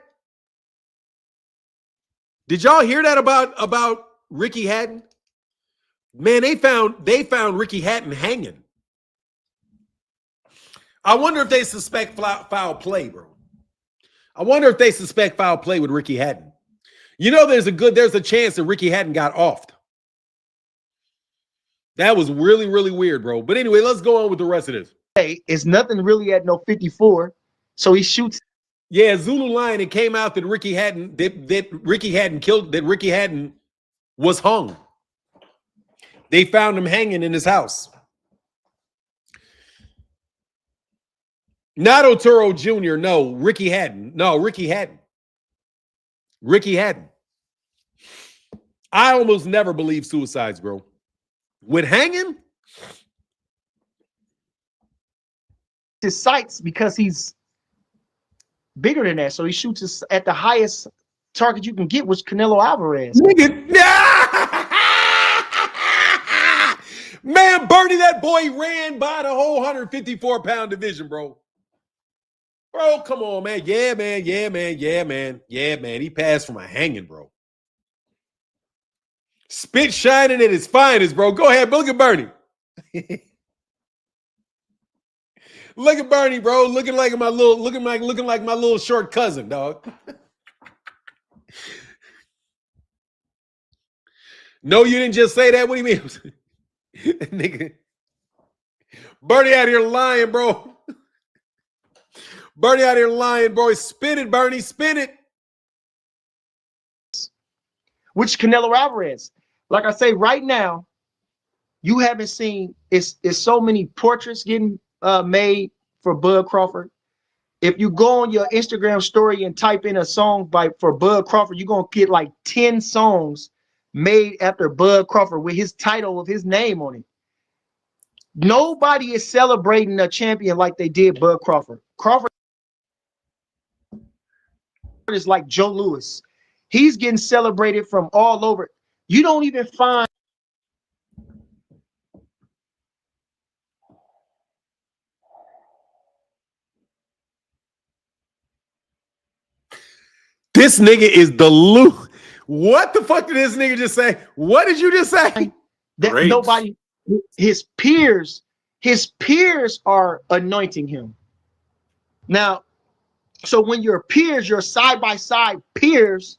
Did y'all hear that about Ricky Hatton? Man, they found Ricky Hatton hanging. I wonder if they suspect foul play, bro. I wonder if they suspect foul play with Ricky Hatton. You know, there's a chance that Ricky Hatton got offed. That was really, really weird, bro. But anyway, let's go on with the rest of this. Hey, it's nothing really at no 54. So he shoots. Yeah, Zulu Lion, it came out that Ricky Hatton was hung. They found him hanging in his house. Not Otero Jr., no, Ricky Hatton. No, Ricky Hatton. Ricky Hatton. I almost never believe suicides, bro. With hanging? His sights because he's bigger than that. So he shoots at the highest target you can get, which Canelo Alvarez. Nigga. Man, Bernie, that boy ran by the whole 154-pound division, bro. Bro, come on, man. Yeah, man. Yeah, man. Yeah, man. Yeah, man. He passed from a hanging, bro. Spit shining at his finest, bro. Go ahead. Look at Bernie. Look at Bernie, bro. Looking like my little short cousin, dog. No, you didn't just say that. What do you mean? Nigga. Bernie out here lying, bro. Bernie out here lying, bro. Spin it, Bernie. Spin it. Which Canelo Alvarez. Like I say, right now, you haven't seen it's so many portraits getting made for Bud Crawford. If you go on your Instagram story and type in a song for Bud Crawford, you're gonna get like 10 songs made after Bud Crawford with his title of his name on it. Nobody is celebrating a champion like they did Bud Crawford. Crawford is like Joe Louis. He's getting celebrated from all over. You don't even find this nigga is the Lou. What the fuck did this nigga just say? What did you just say? that Great. nobody, his peers are anointing him. Now, so when your peers, your side-by-side peers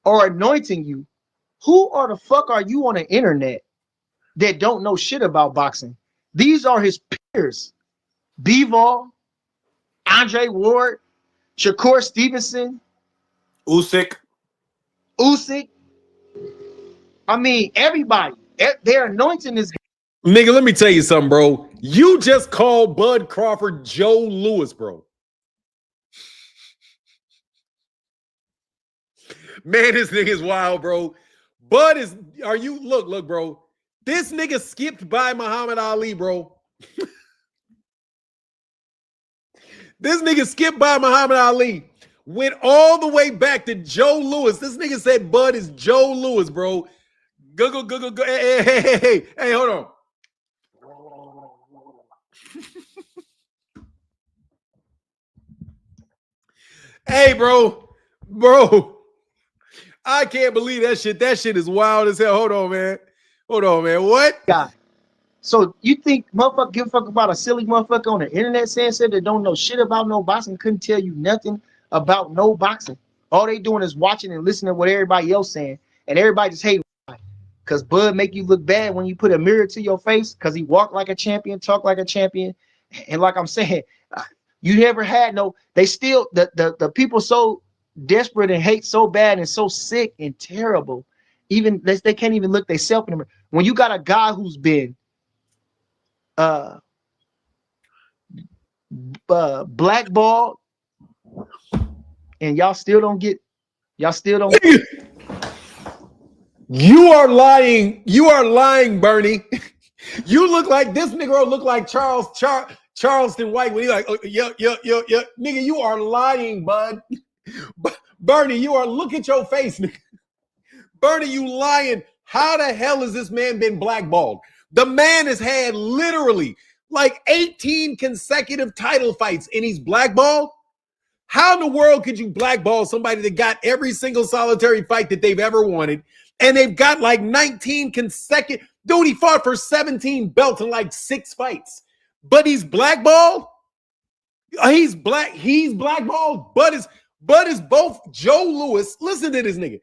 are anointing you, who are the fuck are you on the internet that don't know shit about boxing? These are his peers. Bivol, Andre Ward, Shakur Stevenson, Usyk. I mean, everybody. They're anointing this. Nigga, let me tell you something, bro. You just called Bud Crawford Joe Louis, bro. Man, this nigga is wild, bro. Bud is, look, bro. This nigga skipped by Muhammad Ali, bro. This nigga skipped by Muhammad Ali. Went all the way back to Joe Louis. This nigga said Bud is Joe Louis, bro. Go. Hey, hold on. Hey, bro. I can't believe that shit. That shit is wild as hell. Hold on, man. What? Guy. So you think motherfucker give a fuck about a silly motherfucker on the internet saying shit that don't know shit about no boxing, couldn't tell you nothing about no boxing. All they doing is watching and listening to what everybody else saying, and everybody just hate because Bud make you look bad when you put a mirror to your face because he walk like a champion, talk like a champion, and like I'm saying, you never had no. They still the people so desperate and hate so bad and so sick and terrible, even they can't even look themselves in the mirror. When you got a guy who's been blackballed and y'all still don't. You are lying, Bernie. You look like this nigga look like Charleston White when he like, oh, yeah, nigga, you are lying, bud. Bernie, look at your face, nigga. Bernie, you lying. How the hell has this man been blackballed? The man has had literally like 18 consecutive title fights and he's blackballed. How in the world could you blackball somebody that got every single solitary fight that they've ever wanted? And they've got like 19 consecutive. Dude, he fought for 17 belts in like 6 fights. But he's blackballed? He's black. He's blackballed. Bud is both Joe Louis. Listen to this nigga.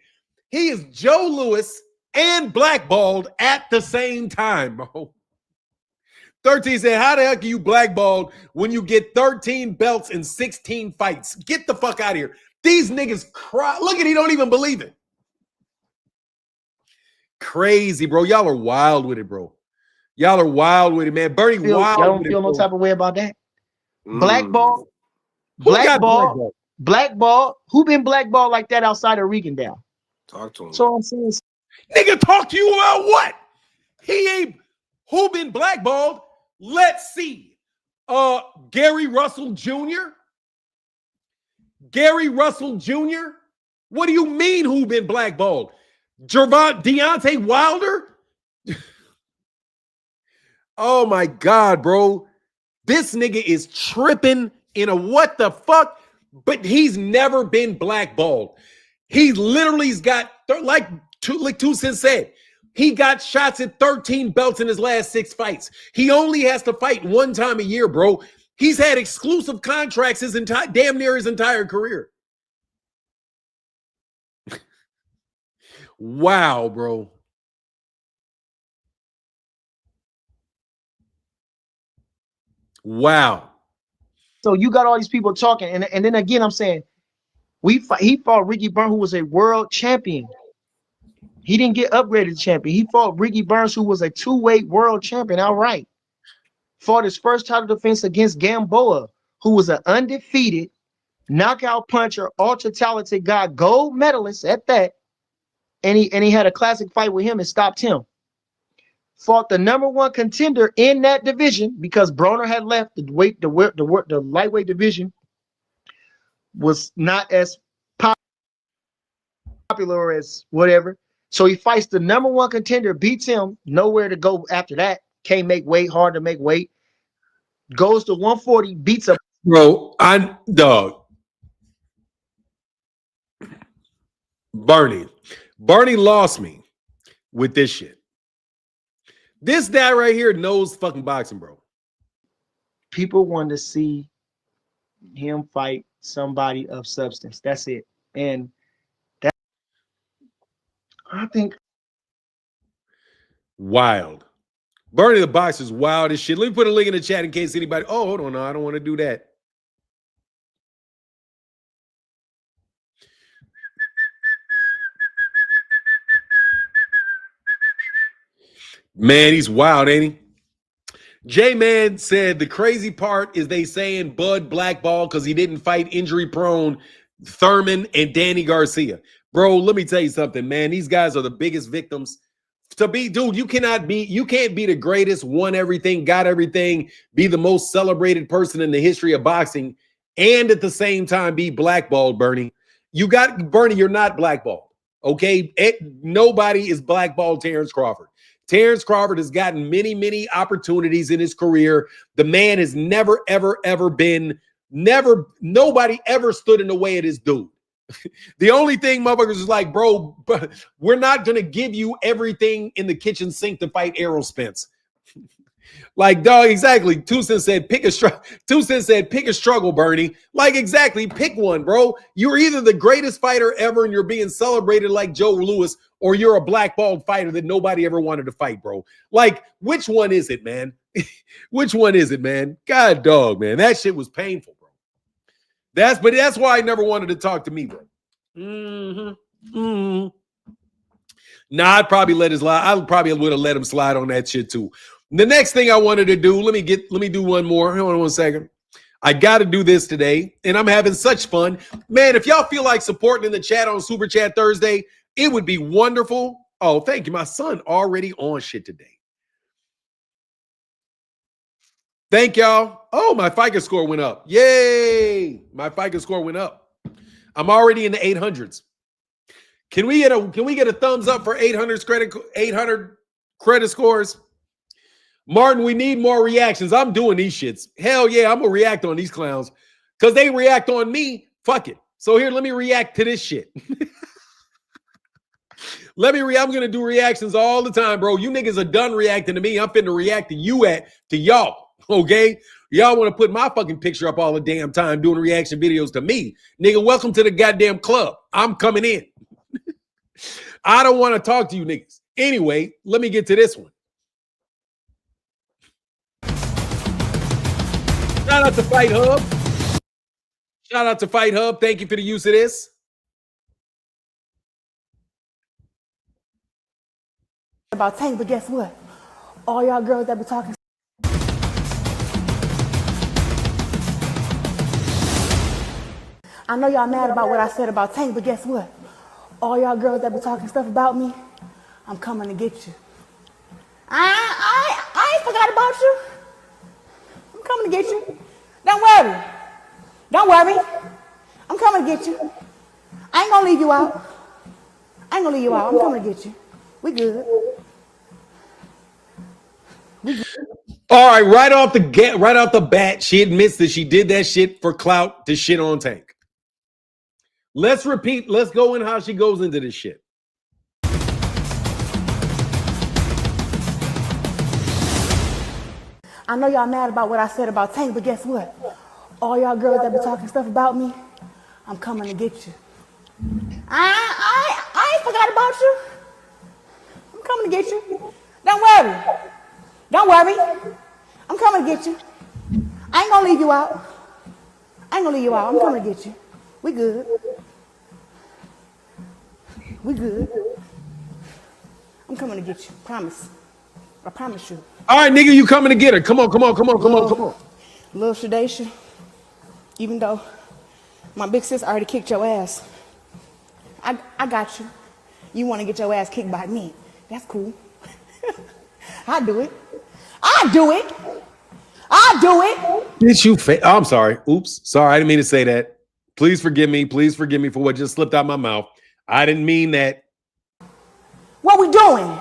He is Joe Louis and blackballed at the same time, bro. 13 said, how the heck are you blackballed when you get 13 belts in 16 fights? Get the fuck out of here. These niggas cry. Look at, he don't even believe it. Crazy, bro. Y'all are wild with it, bro. Y'all are wild with it, man. Bernie wild. Y'all don't with feel it, no bro. type of way about that. Blackball, Who got blackball, blackball. Who been blackballed like that outside of Regendown? Talk to him. So I'm saying, Nigga, talk to you about what? He ain't. Who been blackballed? Let's see. Gary Russell Jr. Gary Russell Jr. What do you mean who been blackballed? Deontay Wilder? Oh my God, bro. This nigga is tripping in a what the fuck? But he's never been blackballed. He literally's got, like Two Cents said, he got shots at 13 belts in his last 6 fights. He only has to fight 1 time a year, bro. He's had exclusive contracts his entire, damn near his entire career. Wow, bro. Wow. so you got all these people talking, and then again, I'm saying, he fought Ricky Burns, who was a world champion. He didn't get upgraded to champion. He fought Ricky Burns, who was a 2-weight world champion outright. Fought his first title defense against Gamboa, who was an undefeated knockout puncher, ultra talented guy, gold medalist at that. And he had a classic fight with him and stopped him. Fought the #1 contender in that division because Broner had left. The lightweight division was not as popular as whatever. So he fights the #1 contender, beats him, nowhere to go after that. Can't make weight, hard to make weight. Goes to 140, beats a Bro, dog. Bernie lost me with this shit. This guy right here knows fucking boxing, bro. people want to see him fight somebody of substance. That's it. And that, I think, Wild. Bernie the box is wild as shit. Let me put a link in the chat in case anybody. Oh, hold on. No, I don't want to do that. Man, he's wild, ain't he? J-Man said the crazy part is they saying Bud blackball because he didn't fight injury-prone Thurman and Danny Garcia. Bro, let me tell you something, man. These guys are the biggest victims. To be, dude, you can't be the greatest, won everything, got everything, be the most celebrated person in the history of boxing, and at the same time be blackballed, Bernie. Bernie, you're not blackballed, okay? Nobody is blackballed Terrence Crawford. Terrence Crawford has gotten many, many opportunities in his career. The man has never, ever, ever been, nobody ever stood in the way of this dude. The only thing motherfuckers is like, bro, we're not going to give you everything in the kitchen sink to fight Errol Spence. Like, dog, exactly. Two Cents said, pick a struggle, Bernie. Like, exactly, pick one, bro. You're either the greatest fighter ever and you're being celebrated like Joe Louis, or you're a blackballed fighter that nobody ever wanted to fight, bro. Like, which one is it, man? Which one is it, man? God, dog, man. That shit was painful, bro. That's why I never wanted to talk to me, bro. Nah, I'd probably let his lie. I probably would have let him slide on that shit too. The next thing I wanted to do, let me do one more. Hold on one second. I got to do this today, and I'm having such fun. Man, if y'all feel like supporting in the chat on Super Chat Thursday, it would be wonderful. Oh, thank you. My son already on shit today. Thank y'all. Oh, my FICA score went up. Yay. My FICA score went up. I'm already in the 800s. Can we get a thumbs up for 800 credit scores? Martin, we need more reactions. I'm doing these shits. Hell yeah, I'm gonna react on these clowns because they react on me. Fuck it. So here, let me react to this shit. I'm gonna do reactions all the time, bro. You niggas are done reacting to me. I'm finna react to y'all. Okay? Y'all want to put my fucking picture up all the damn time doing reaction videos to me. Nigga, welcome to the goddamn club. I'm coming in. I don't want to talk to you niggas. Anyway, let me get to this one. Shout out to Fight Hub. Shout out to Fight Hub. Thank you for the use of this. About Tank, but guess what? All y'all girls that be talking. I know y'all mad about what I said about Tank, but guess what? All y'all girls that be talking stuff about me, I'm coming to get you. I ain't forgot about you. I'm coming to get you. Don't worry. Don't worry. I'm coming to get you. I ain't gonna leave you out. I ain't gonna leave you out. I'm coming to get you. We good. All right, right off the bat, she admits that she did that shit for clout to shit on Tank. Let's repeat. Let's go in how she goes into this shit. I know y'all mad about what I said about Tank, but guess what? All y'all girls that be talking stuff about me, I'm coming to get you. I ain't forgot about you. I'm coming to get you. Don't worry. Don't worry. I'm coming to get you. I ain't gonna leave you out. I ain't gonna leave you out. I'm coming to get you. We good. We good. I'm coming to get you. Promise. I promise you. All right, nigga, you coming to get her. Come on. Little Shadesha, even though my big sis already kicked your ass, I got you. You want to get your ass kicked by me. That's cool. I do it. I do it. I do it. Did you I'm sorry. Oops. Sorry, I didn't mean to say that. Please forgive me. Please forgive me for what just slipped out my mouth. I didn't mean that. What we doing?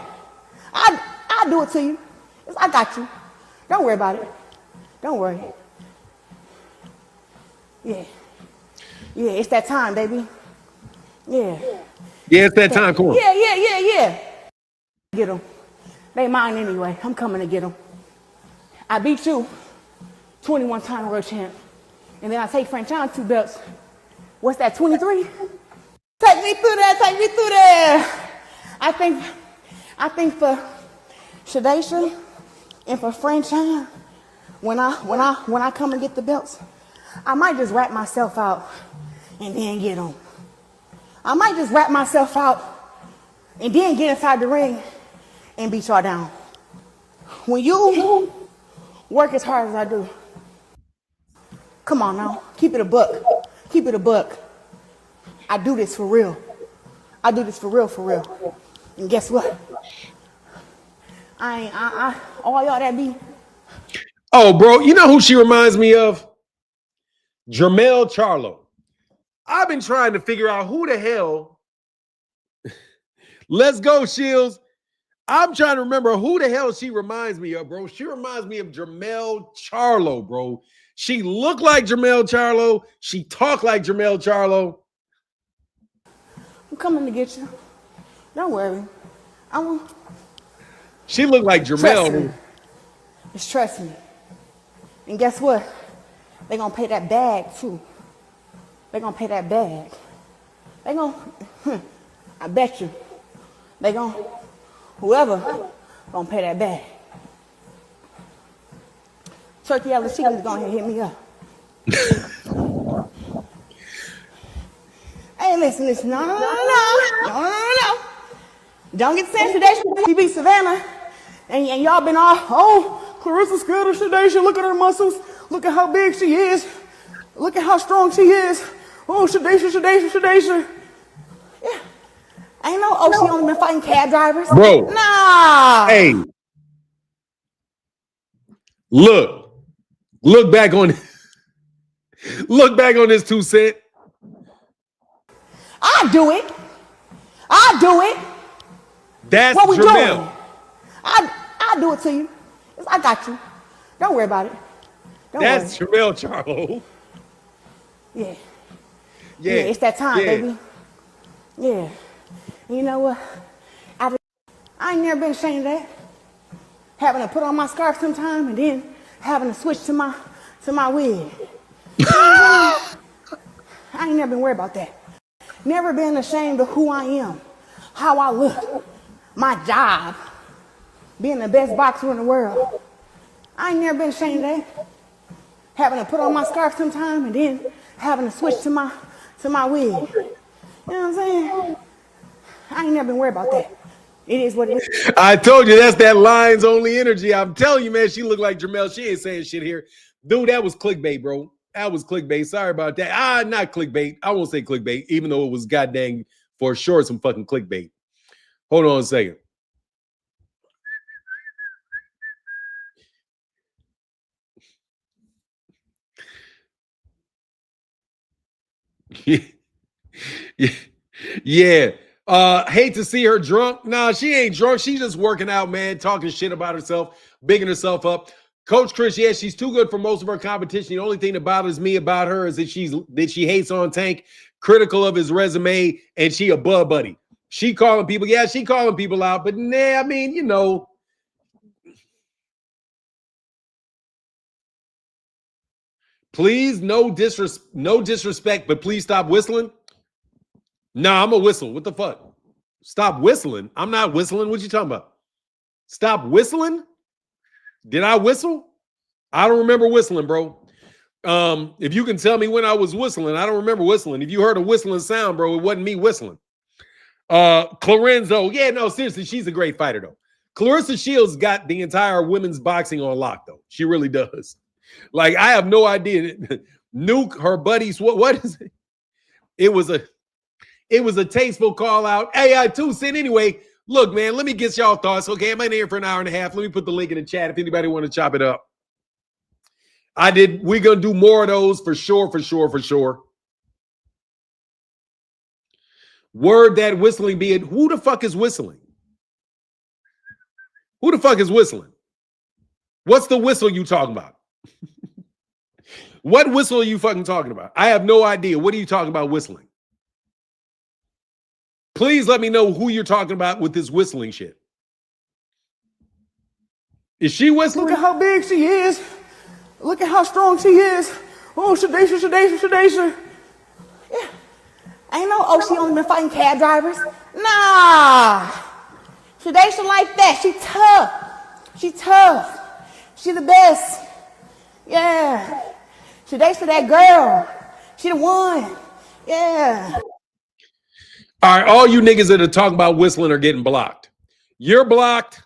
I'll do it to you. I got you. Don't worry about it. Don't worry. Yeah. Yeah, it's that time, baby. Yeah. Yeah, it's that time. Come on. Yeah. Get them. They mine anyway. I'm coming to get them. I beat you, 21-time world champ. And then I take Frank John 2 belts. What's that, 23? Take me through there. I think for Shadesha and for Franchine, when I come and get the belts, I might just wrap myself out and then get on. I might just wrap myself out and then get inside the ring and beat y'all down. When you work as hard as I do, come on now, keep it a buck. Keep it a buck. I do this for real. I do this for real. And guess what? All y'all that be. Oh, bro, you know who she reminds me of? Jermell Charlo. I've been trying to figure out who the hell. Let's go, Shields. I'm trying to remember who the hell she reminds me of, bro. She reminds me of Jermell Charlo, bro. She looked like Jermell Charlo. She talked like Jermell Charlo. I'm coming to get you. Don't worry. She looked like Jermell. Trust me. And guess what? They're going to pay that bag, too. They're going to pay that bag. They're going to, I bet you. They're going to, whoever, going to pay that bag. Turki Ellis Chicken is going to hit me up. Hey, listen. No. Don't get sent today. She beat Savannah. And y'all been all, Clarissa scared of Shadesha. Look at her muscles. Look at how big she is. Look at how strong she is. Oh, Shadesha. Yeah. Ain't no, she only been fighting cab drivers. Bro. Nah. Hey. Look back on this 2 cent. I do it. That's what we Jermell. doing? I'll do it to you. I got you. Don't worry about it. That's Jermell Charlo. Yeah, it's that time, baby. Yeah. You know what? I ain't never been ashamed of that. Having to put on my scarf sometime and then having to switch to my wig. I ain't never been worried about that. Never been ashamed of who I am, how I look, my job, being the best boxer in the world. I ain't never been ashamed of that. Having to put on my scarf sometime and then having to switch to my wig. You know what I'm saying? I ain't never been worried about that. It is what it is. I told you that's that lines only energy. I'm telling you, man, she looked like Jamel. She ain't saying shit here. Dude, that was clickbait, bro. That was clickbait. Sorry about that. Not clickbait. I won't say clickbait, even though it was goddamn for sure some fucking clickbait. Hold on a second. Yeah. Hate to see her drunk. Nah, she ain't drunk. She's just working out, man, talking shit about herself, bigging herself up. Coach Chris, yeah, she's too good for most of her competition. The only thing that bothers me about her is that she hates on Tank, critical of his resume, and she a bud buddy. She calling people, yeah, she calling people out, but nah, I mean, you know. Please, no disrespect, but please stop whistling. Nah, I'm a whistle. What the fuck? Stop whistling. I'm not whistling. What you talking about? Stop whistling? Did I whistle? I don't remember whistling, bro. If you can tell me when I was whistling, I don't remember whistling. If you heard a whistling sound, bro, it wasn't me whistling. Clarenzo, yeah, no, seriously, she's a great fighter, though. Clarissa Shields got the entire women's boxing on lock, though. She really does. Like, I have no idea. Nuke, her buddies, what is it? It was a tasteful call out. AI 2 cent anyway. Look, man, let me get y'all thoughts. Okay, I'm in here for an hour and a half. Let me put the link in the chat if anybody want to chop it up. We're going to do more of those for sure. Word that whistling be it. Who the fuck is whistling? Who the fuck is whistling? What's the whistle you talking about? What whistle are you fucking talking about? I have no idea. What are you talking about whistling? Please let me know who you're talking about with this whistling shit. Is she whistling? Look at how big she is. Look at how strong she is. Oh, Shadesha. Yeah. Ain't no, she only been fighting cab drivers. Nah. Shadesha like that. She tough. She the best. Yeah. Shadesha that girl. She the one. Yeah. All right, all you niggas that are talking about whistling are getting blocked. You're blocked.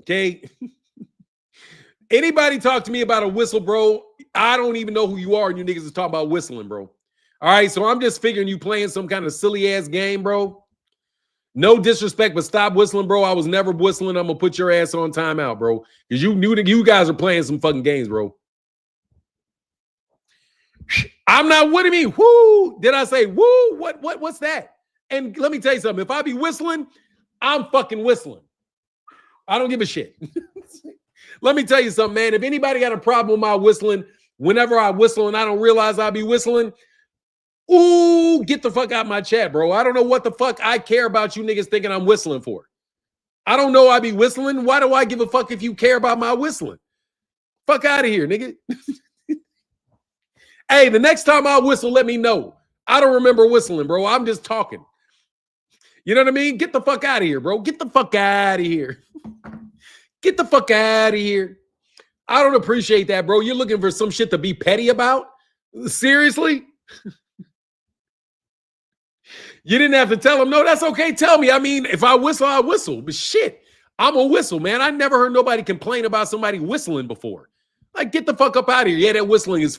Okay. Anybody talk to me about a whistle, bro? I don't even know who you are, and you niggas is talking about whistling, bro. All right, so I'm just figuring you playing some kind of silly-ass game, bro. No disrespect, but stop whistling, bro. I was never whistling. I'm going to put your ass on timeout, bro, because you knew that you guys are playing some fucking games, bro. I'm not, what do you mean? Woo! Did I say woo? What's that? And let me tell you something. If I be whistling, I'm fucking whistling. I don't give a shit. Let me tell you something, man. If anybody got a problem with my whistling, whenever I whistle and I don't realize I be whistling, ooh, get the fuck out of my chat, bro. I don't know what the fuck I care about you niggas thinking I'm whistling for. I don't know I be whistling. Why do I give a fuck if you care about my whistling? Fuck out of here, nigga. Hey, the next time I whistle, let me know. I don't remember whistling, bro. I'm just talking. You know what I mean? Get the fuck out of here, bro. Get the fuck out of here. Get the fuck out of here. I don't appreciate that, bro. You're looking for some shit to be petty about? Seriously? You didn't have to tell him, no, that's okay. Tell me. I mean, if I whistle, I whistle. But shit, I'm a whistle, man. I never heard nobody complain about somebody whistling before. Like, get the fuck up out of here. Yeah, that whistling is...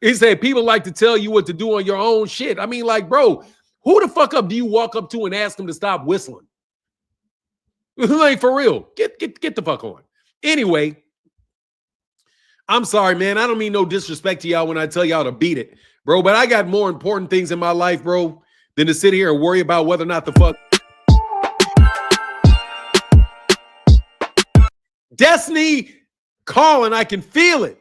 He said people like to tell you what to do on your own shit. I mean, like, bro, who the fuck up do you walk up to and ask them to stop whistling? Like, for real. Get the fuck on. Anyway, I'm sorry, man. I don't mean no disrespect to y'all when I tell y'all to beat it, bro. But I got more important things in my life, bro, than to sit here and worry about whether or not the fuck. Destiny calling. I can feel it.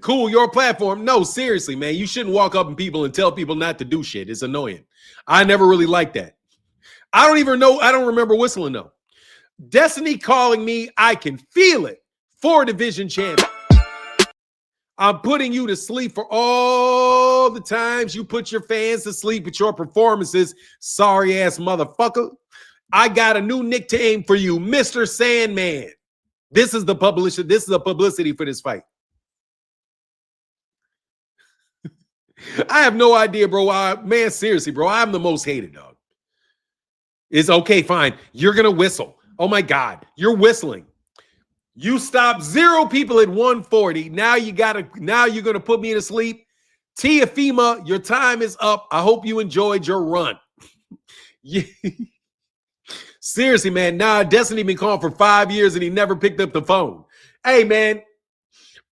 Cool, your platform. No, seriously, man. You shouldn't walk up on people and tell people not to do shit. It's annoying. I never really liked that. I don't even know. I don't remember whistling, though. Destiny calling me. I can feel it. 4 division champion. I'm putting you to sleep for all the times you put your fans to sleep with your performances. Sorry ass motherfucker. I got a new nickname for you, Mr. Sandman. This is the publicity. This is the publicity for this fight. I have no idea, bro. Man, seriously, bro. I'm the most hated, dog. It's okay, fine. You're gonna whistle. Oh my God, you're whistling. You stopped 0 people at 140. Now you're gonna put me to sleep. Teofimo, your time is up. I hope you enjoyed your run. Yeah. Seriously, man. Nah, Destiny been calling for 5 years and he never picked up the phone. Hey, man.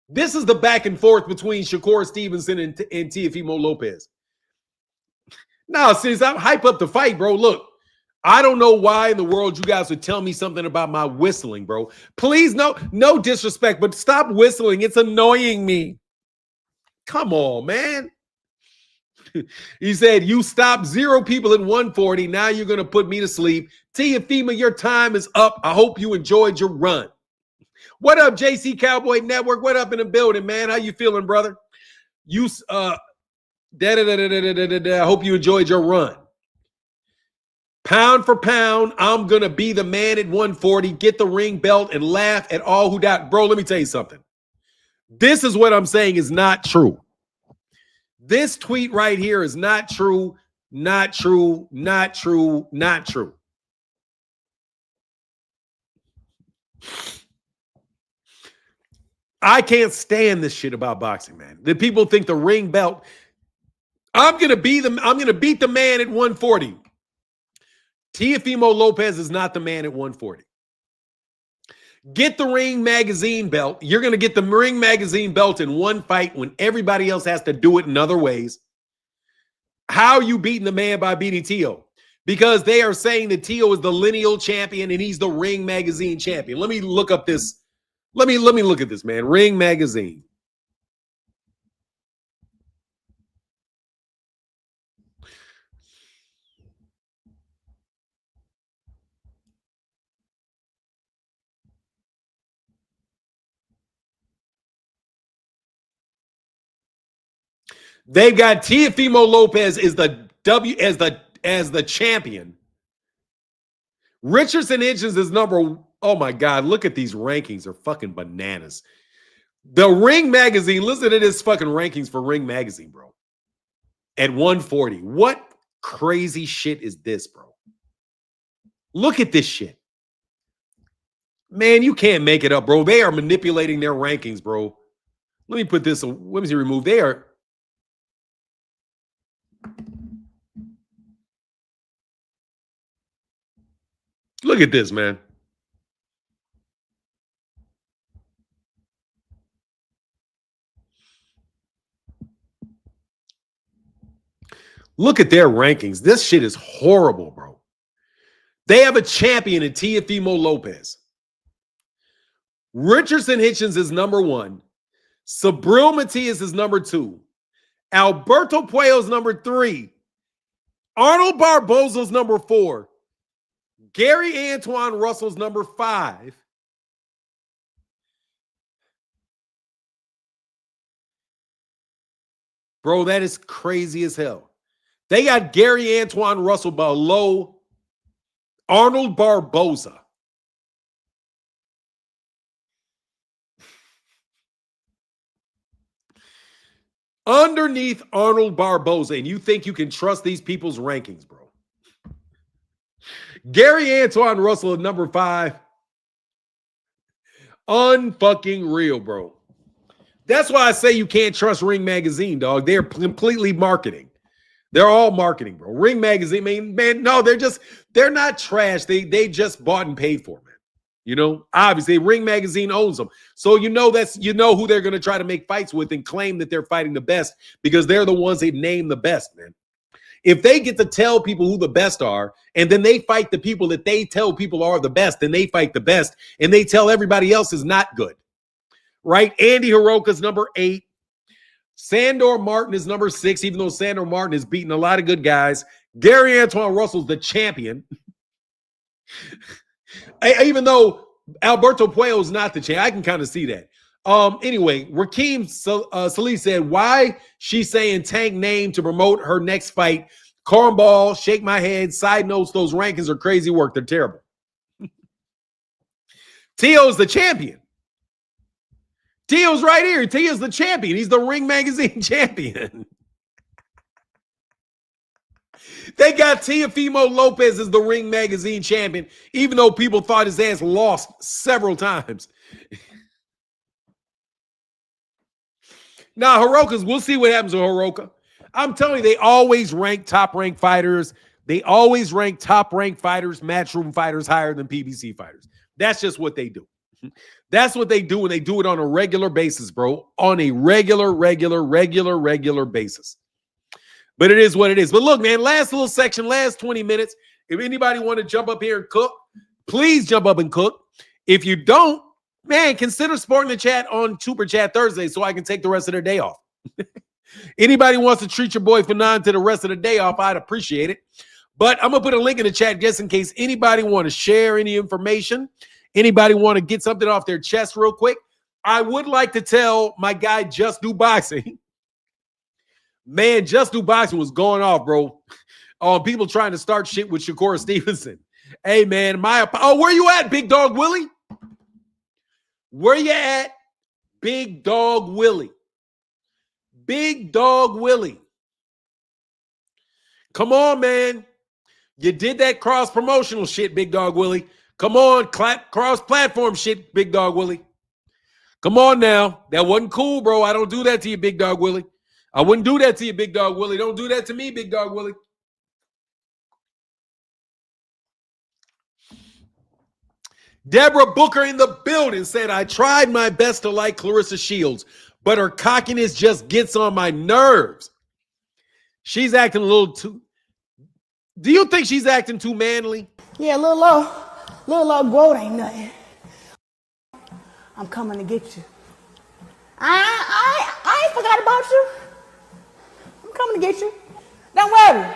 This is the back and forth between Shakur Stevenson and Teofimo Lopez. Now, since I'm hype up the fight, bro, look, I don't know why in the world you guys would tell me something about my whistling, bro. Please, no disrespect, but stop whistling. It's annoying me. Come on, man. He said, you stopped 0 people at 140. Now you're going to put me to sleep. Teofimo, your time is up. I hope you enjoyed your run. What up, JC Cowboy Network? What up in the building, man? How you feeling, brother? I hope you enjoyed your run. Pound for pound, I'm going to be the man at 140, get the ring belt, and laugh at all who doubt. Bro, let me tell you something. This is what I'm saying is not true. This tweet right here is not true, not true, not true, not true. I can't stand this shit about boxing, man. The people think the ring belt. I'm gonna beat the man at 140. Teofimo Lopez is not the man at 140. Get the Ring Magazine belt. You're going to get the Ring Magazine belt in one fight when everybody else has to do it in other ways. How are you beating the man by beating Teo? Because they are saying that Teo is the lineal champion and he's the Ring Magazine champion. Let me look up this. Let me look at this, man. Ring Magazine. They've got Teofimo Lopez as the champion. Richardson Hitchens is number. Oh my God! Look at these rankings; they're fucking bananas. The Ring Magazine. Listen to this fucking rankings for Ring Magazine, bro. At 140, what crazy shit is this, bro? Look at this shit, man. You can't make it up, bro. They are manipulating their rankings, bro. Let me put this. Let me see. Remove. They are. Look at this, man. Look at their rankings. This shit is horrible, bro. They have a champion in Teofimo Lopez. Richardson Hitchens is number 1. Sabril Matias is number 2. Alberto Puello's number 3. Arnold Barboza's number 4. Gary Antoine Russell's number 5. Bro, that is crazy as hell. They got Gary Antoine Russell below Arnold Barboza. Underneath Arnold Barboza, and you think you can trust these people's rankings, bro. Gary Antoine Russell at number 5. Unfucking real, bro. That's why I say you can't trust Ring Magazine, dog. They're completely marketing. They're all marketing, bro. Ring Magazine, man, no, they're not trash. They just bought and paid for, man. You know, obviously Ring Magazine owns them. So you know who they're going to try to make fights with and claim that they're fighting the best because they're the ones they name the best, man. If they get to tell people who the best are, and then they fight the people that they tell people are the best, then they fight the best, and they tell everybody else is not good. Right? Andy Hiroka's number 8. Sandor Martin is number 6, even though Sandor Martin has beaten a lot of good guys. Gary Antoine Russell's the champion. Even though Alberto Puello is not the champ, I can kind of see that. Anyway, Rakeem Salih said, why she's saying Tank name to promote her next fight? Cornball, shake my head. Side notes, those rankings are crazy work. They're terrible. Tio's the champion. Tio's right here. Tio's the champion. He's the Ring Magazine champion. They got Teofimo Lopez as the Ring Magazine champion, even though people thought his ass lost several times. Now, Hiroka's, we'll see what happens with Hiroka. I'm telling you, they always rank top-ranked fighters. They always rank top-ranked fighters, matchroom fighters higher than PBC fighters. That's just what they do. That's what they do, and they do it on a regular basis, bro. On a regular basis. But it is what it is. But look, man, last little section, last 20 minutes. If anybody want to jump up here and cook, please jump up and cook. If you don't, man, consider supporting the chat on Super Chat Thursday so I can take the rest of their day off. Anybody wants to treat your boy Fannon to the rest of the day off, I'd appreciate it. But I'm going to put a link in the chat just in case anybody want to share any information. Anybody want to get something off their chest real quick? I would like to tell my guy Just Do Boxing. Man, Just Do Boxing was going off, bro. People trying to start shit with Shakur Stevenson. Hey, man, where you at, Big Dog Willie? Where you at, Big Dog Willie? Big Dog Willie. Come on, man. You did that cross-promotional shit, Big Dog Willie. Come on, cross-platform shit, Big Dog Willie. Come on now. That wasn't cool, bro. I don't do that to you, Big Dog Willie. I wouldn't do that to you, Big Dog Willie. Don't do that to me, Big Dog Willie. Deborah Booker in the building said, I tried my best to like Claissa Shields, but her cockiness just gets on my nerves. She's acting a little too... Do you think she's acting too manly? Yeah, a little low growth ain't nothing. I'm coming to get you. I ain't forgot about you. I'm coming to get you. Don't worry.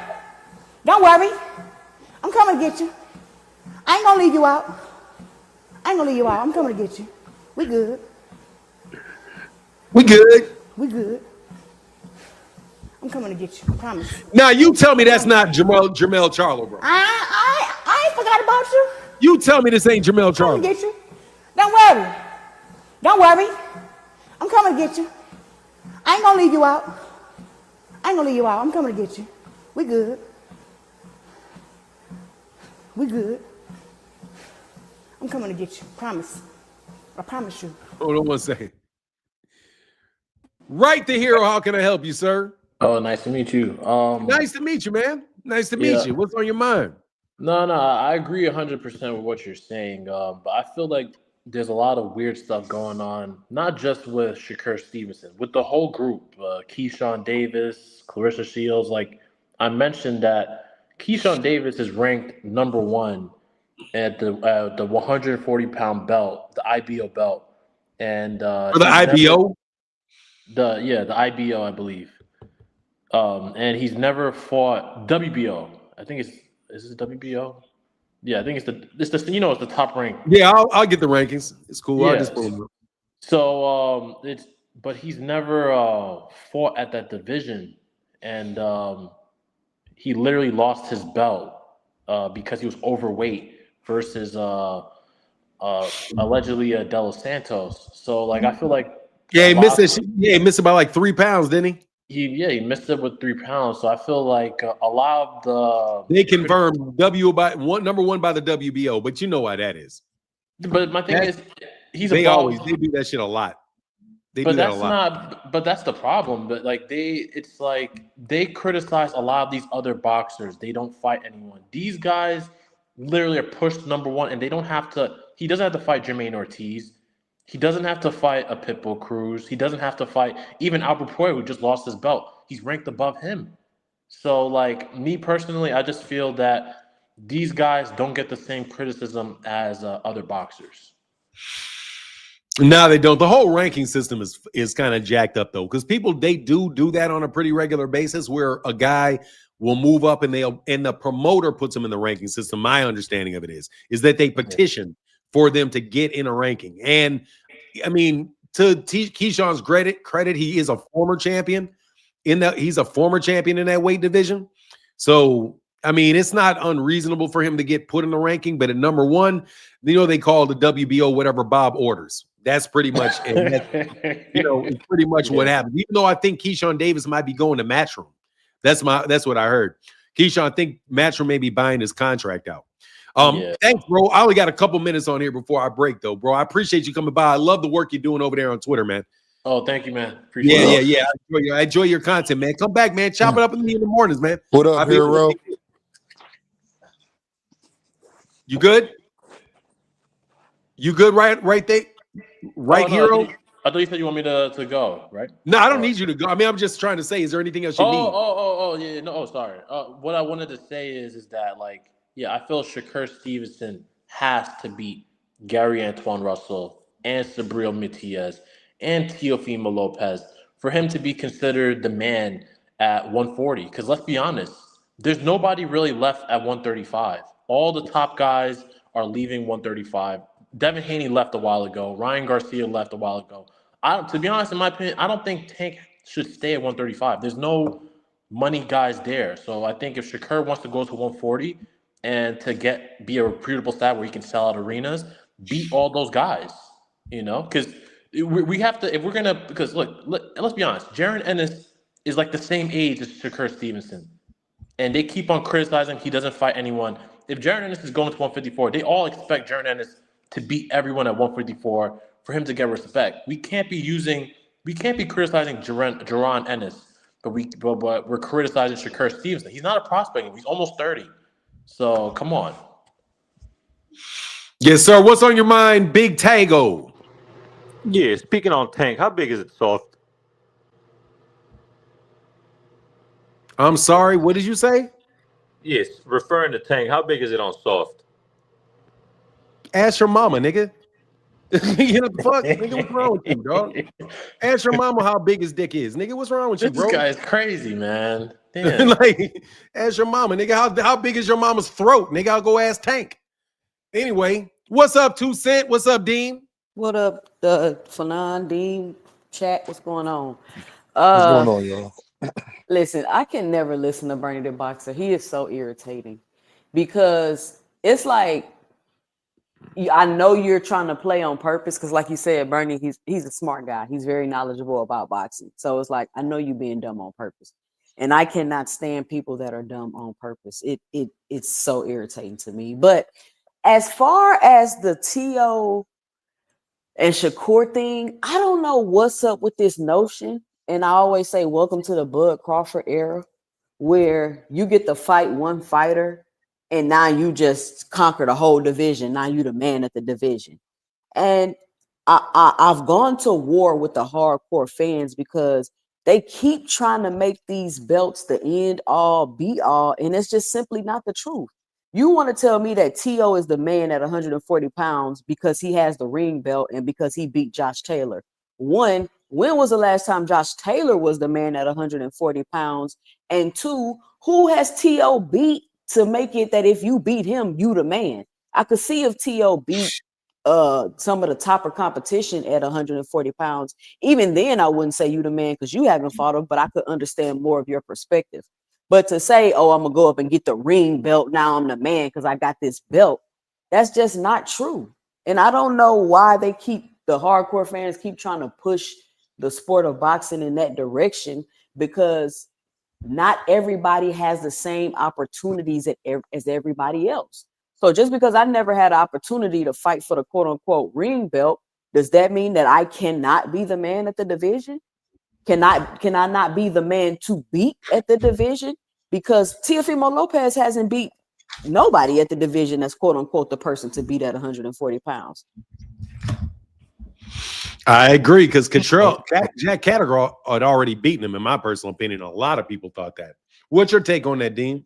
Don't worry. I'm coming to get you. I ain't gonna leave you out. I'm coming to get you. We good. We good. I'm coming to get you. I promise. Now, you tell me that's not Jermell Charlo, bro. I ain't forgot about you. You tell me this ain't Jermell I'm coming Charlo. to get you. Don't worry. I'm coming to get you. I ain't gonna leave you out. I'm coming to get you. We good. I'm coming to get you. Promise. I promise you. Hold on one second. Right to Hero, how can I help you, sir? Oh, nice to meet you. Nice to meet you, man. Nice to meet you. What's on your mind? No, I agree 100% with what you're saying. But I feel like there's a lot of weird stuff going on, not just with Shakur Stevenson, with the whole group. Keyshawn Davis, Claissa Shields. Like I mentioned that Keyshawn Davis is ranked number 1 at the 140-pound belt, the IBO belt, and For the IBO. The IBO, I believe. And he's never fought WBO. I think is this WBO? Yeah, I think it's the top rank. Yeah, I'll get the rankings. It's cool. Yeah. I'll just pull them up. So but he's never fought at that division, and he literally lost his belt because he was overweight versus allegedly De Los Santos. So like I feel like he missed it. Yeah, he missed it by like 3 pounds, didn't he? He missed it with 3 pounds. So I feel like a lot of they confirmed number 1 by the WBO, but you know why that is. But my thing is, they do that shit a lot. But that's the problem. But like they criticize a lot of these other boxers. They don't fight anyone. These guys literally are pushed number 1, and they don't have to. He doesn't have to fight Jermaine Ortiz. He doesn't have to fight a Pitbull Cruz. He doesn't have to fight even Albert Puello, who just lost his belt. He's ranked above him. So, like, me personally, I just feel that these guys don't get the same criticism as other boxers. No, they don't. The whole ranking system is kind of jacked up, though, because people, they do that on a pretty regular basis where a guy will move up, and the promoter puts them in the ranking system. My understanding of it is that they petition for them to get in a ranking. And I mean, to Keyshawn's credit, he is a former champion he's a former champion in that weight division. So I mean, it's not unreasonable for him to get put in the ranking, but at number one, they call the WBO whatever Bob orders. That's pretty much, it's pretty much what happened. Even though I think Keyshawn Davis might be going to Matchroom. That's what I heard. Keyshawn, I think Matchroom may be buying his contract out. Thanks, bro. I only got a couple minutes on here before I break, though, bro. I appreciate you coming by. I love the work you're doing over there on Twitter, man. Oh, thank you, man. Appreciate it. Yeah. I enjoy your content, man. Come back, man. Chop it up with me in the mornings, man. What up, hero? You good? You good right there? Right, hero? I thought you said you want me to go, right? No, I don't need you to go. I mean, I'm just trying to say, is there anything else you need? Yeah. No, sorry. What I wanted to say is that, like, I feel Shakur Stevenson has to beat Gary Antoine Russell and Sabril Matias and Teofimo Lopez for him to be considered the man at 140. Because let's be honest, there's nobody really left at 135. All the top guys are leaving 135. Devin Haney left a while ago. Ryan Garcia left a while ago. To be honest, in my opinion, I don't think Tank should stay at 135. There's no money guys there. So I think if Shakur wants to go to 140 and to be a reputable stat where he can sell out arenas, beat all those guys, because we have to, if we're going to, because look, let's be honest, Jaron Ennis is like the same age as Shakur Stevenson. And they keep on criticizing he doesn't fight anyone. If Jaron Ennis is going to 154, they all expect Jaron Ennis to beat everyone at 154 for him to get respect. We can't be criticizing Jaron Ennis, but we're criticizing Shakur Stevenson. He's not a prospect. He's almost 30. So come on. Yes, sir. What's on your mind, Big Tago? Yeah, speaking on Tank, how big is it soft? I'm sorry, what did you say? Yes, referring to Tank, how big is it on soft? Ask your mama, nigga. You know what the fuck? Nigga, what's wrong with you, dog? Ask your mama how big his dick is. Nigga, what's wrong with you, bro? This guy is crazy, man. Damn. Ask your mama, nigga, how big is your mama's throat? Nigga, I'll go ask Tank. Anyway, what's up, 2 Cent? What's up, Dean? What up, Fannon, Dean, chat? What's going on? What's going on, y'all? Listen, I can never listen to Bernie the Boxer. He is so irritating because it's like, I know you're trying to play on purpose because, like you said, Bernie, he's a smart guy. He's very knowledgeable about boxing. So it's like, I know you being dumb on purpose. And I cannot stand people that are dumb on purpose. It's so irritating to me. But as far as the T.O. and Shakur thing, I don't know what's up with this notion. And I always say, welcome to the Bud Crawford era, where you get to fight one fighter and now you just conquer the whole division. Now you the man at the division. And I've gone to war with the hardcore fans because they keep trying to make these belts the end all be all. And it's just simply not the truth. You want to tell me that T.O. is the man at 140 pounds because he has the ring belt and because he beat Josh Taylor. One, when was the last time Josh Taylor was the man at 140 pounds? And two, who has T.O. beat to make it that if you beat him, you the man? I could see if T.O. beat some of the topper competition at 140 pounds. Even then, I wouldn't say you the man because you haven't fought him, but I could understand more of your perspective. But to say, oh, I'm going to go up and get the ring belt, now I'm the man because I got this belt, that's just not true. And I don't know why the hardcore fans keep trying to push the sport of boxing in that direction, because not everybody has the same opportunities as everybody else. So just because I never had an opportunity to fight for the quote unquote ring belt, does that mean that I cannot be the man at the division? Can I not be the man to beat at the division? Because Teofimo Lopez hasn't beat nobody at the division that's quote unquote the person to beat at 140 pounds. I agree, because Jack Catterall had already beaten him, in my personal opinion. A lot of people thought that. What's your take on that, Dean?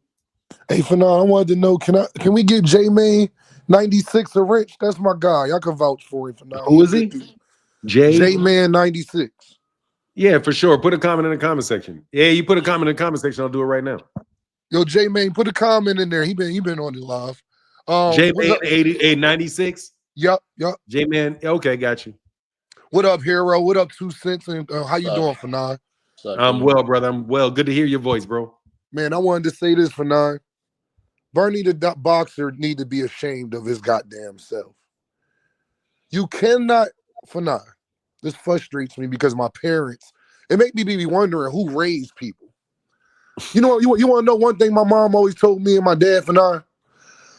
Hey, Fannon, I wanted to know, can we get J-Man 96 a wrench? That's my guy. Y'all can vouch for him. Fannon. Who is he? J-Man 96. Yeah, for sure. Put a comment in the comment section. Yeah, you put a comment in the comment section. I'll do it right now. Yo, J-Man, put a comment in there. He been on it live. J-Man 96. Yep. J-Man. Okay, got you. What up, Hero? What up, 2 Cents? And how you doing, Fannon? I'm well, brother. I'm well. Good to hear your voice, bro. Man, I wanted to say this, Fannon. Bernie the boxer need to be ashamed of his goddamn self. You cannot, Fannon. This frustrates me because my parents, it make me be wondering who raised people. You know, you want to know one thing my mom always told me and my dad, Fannon?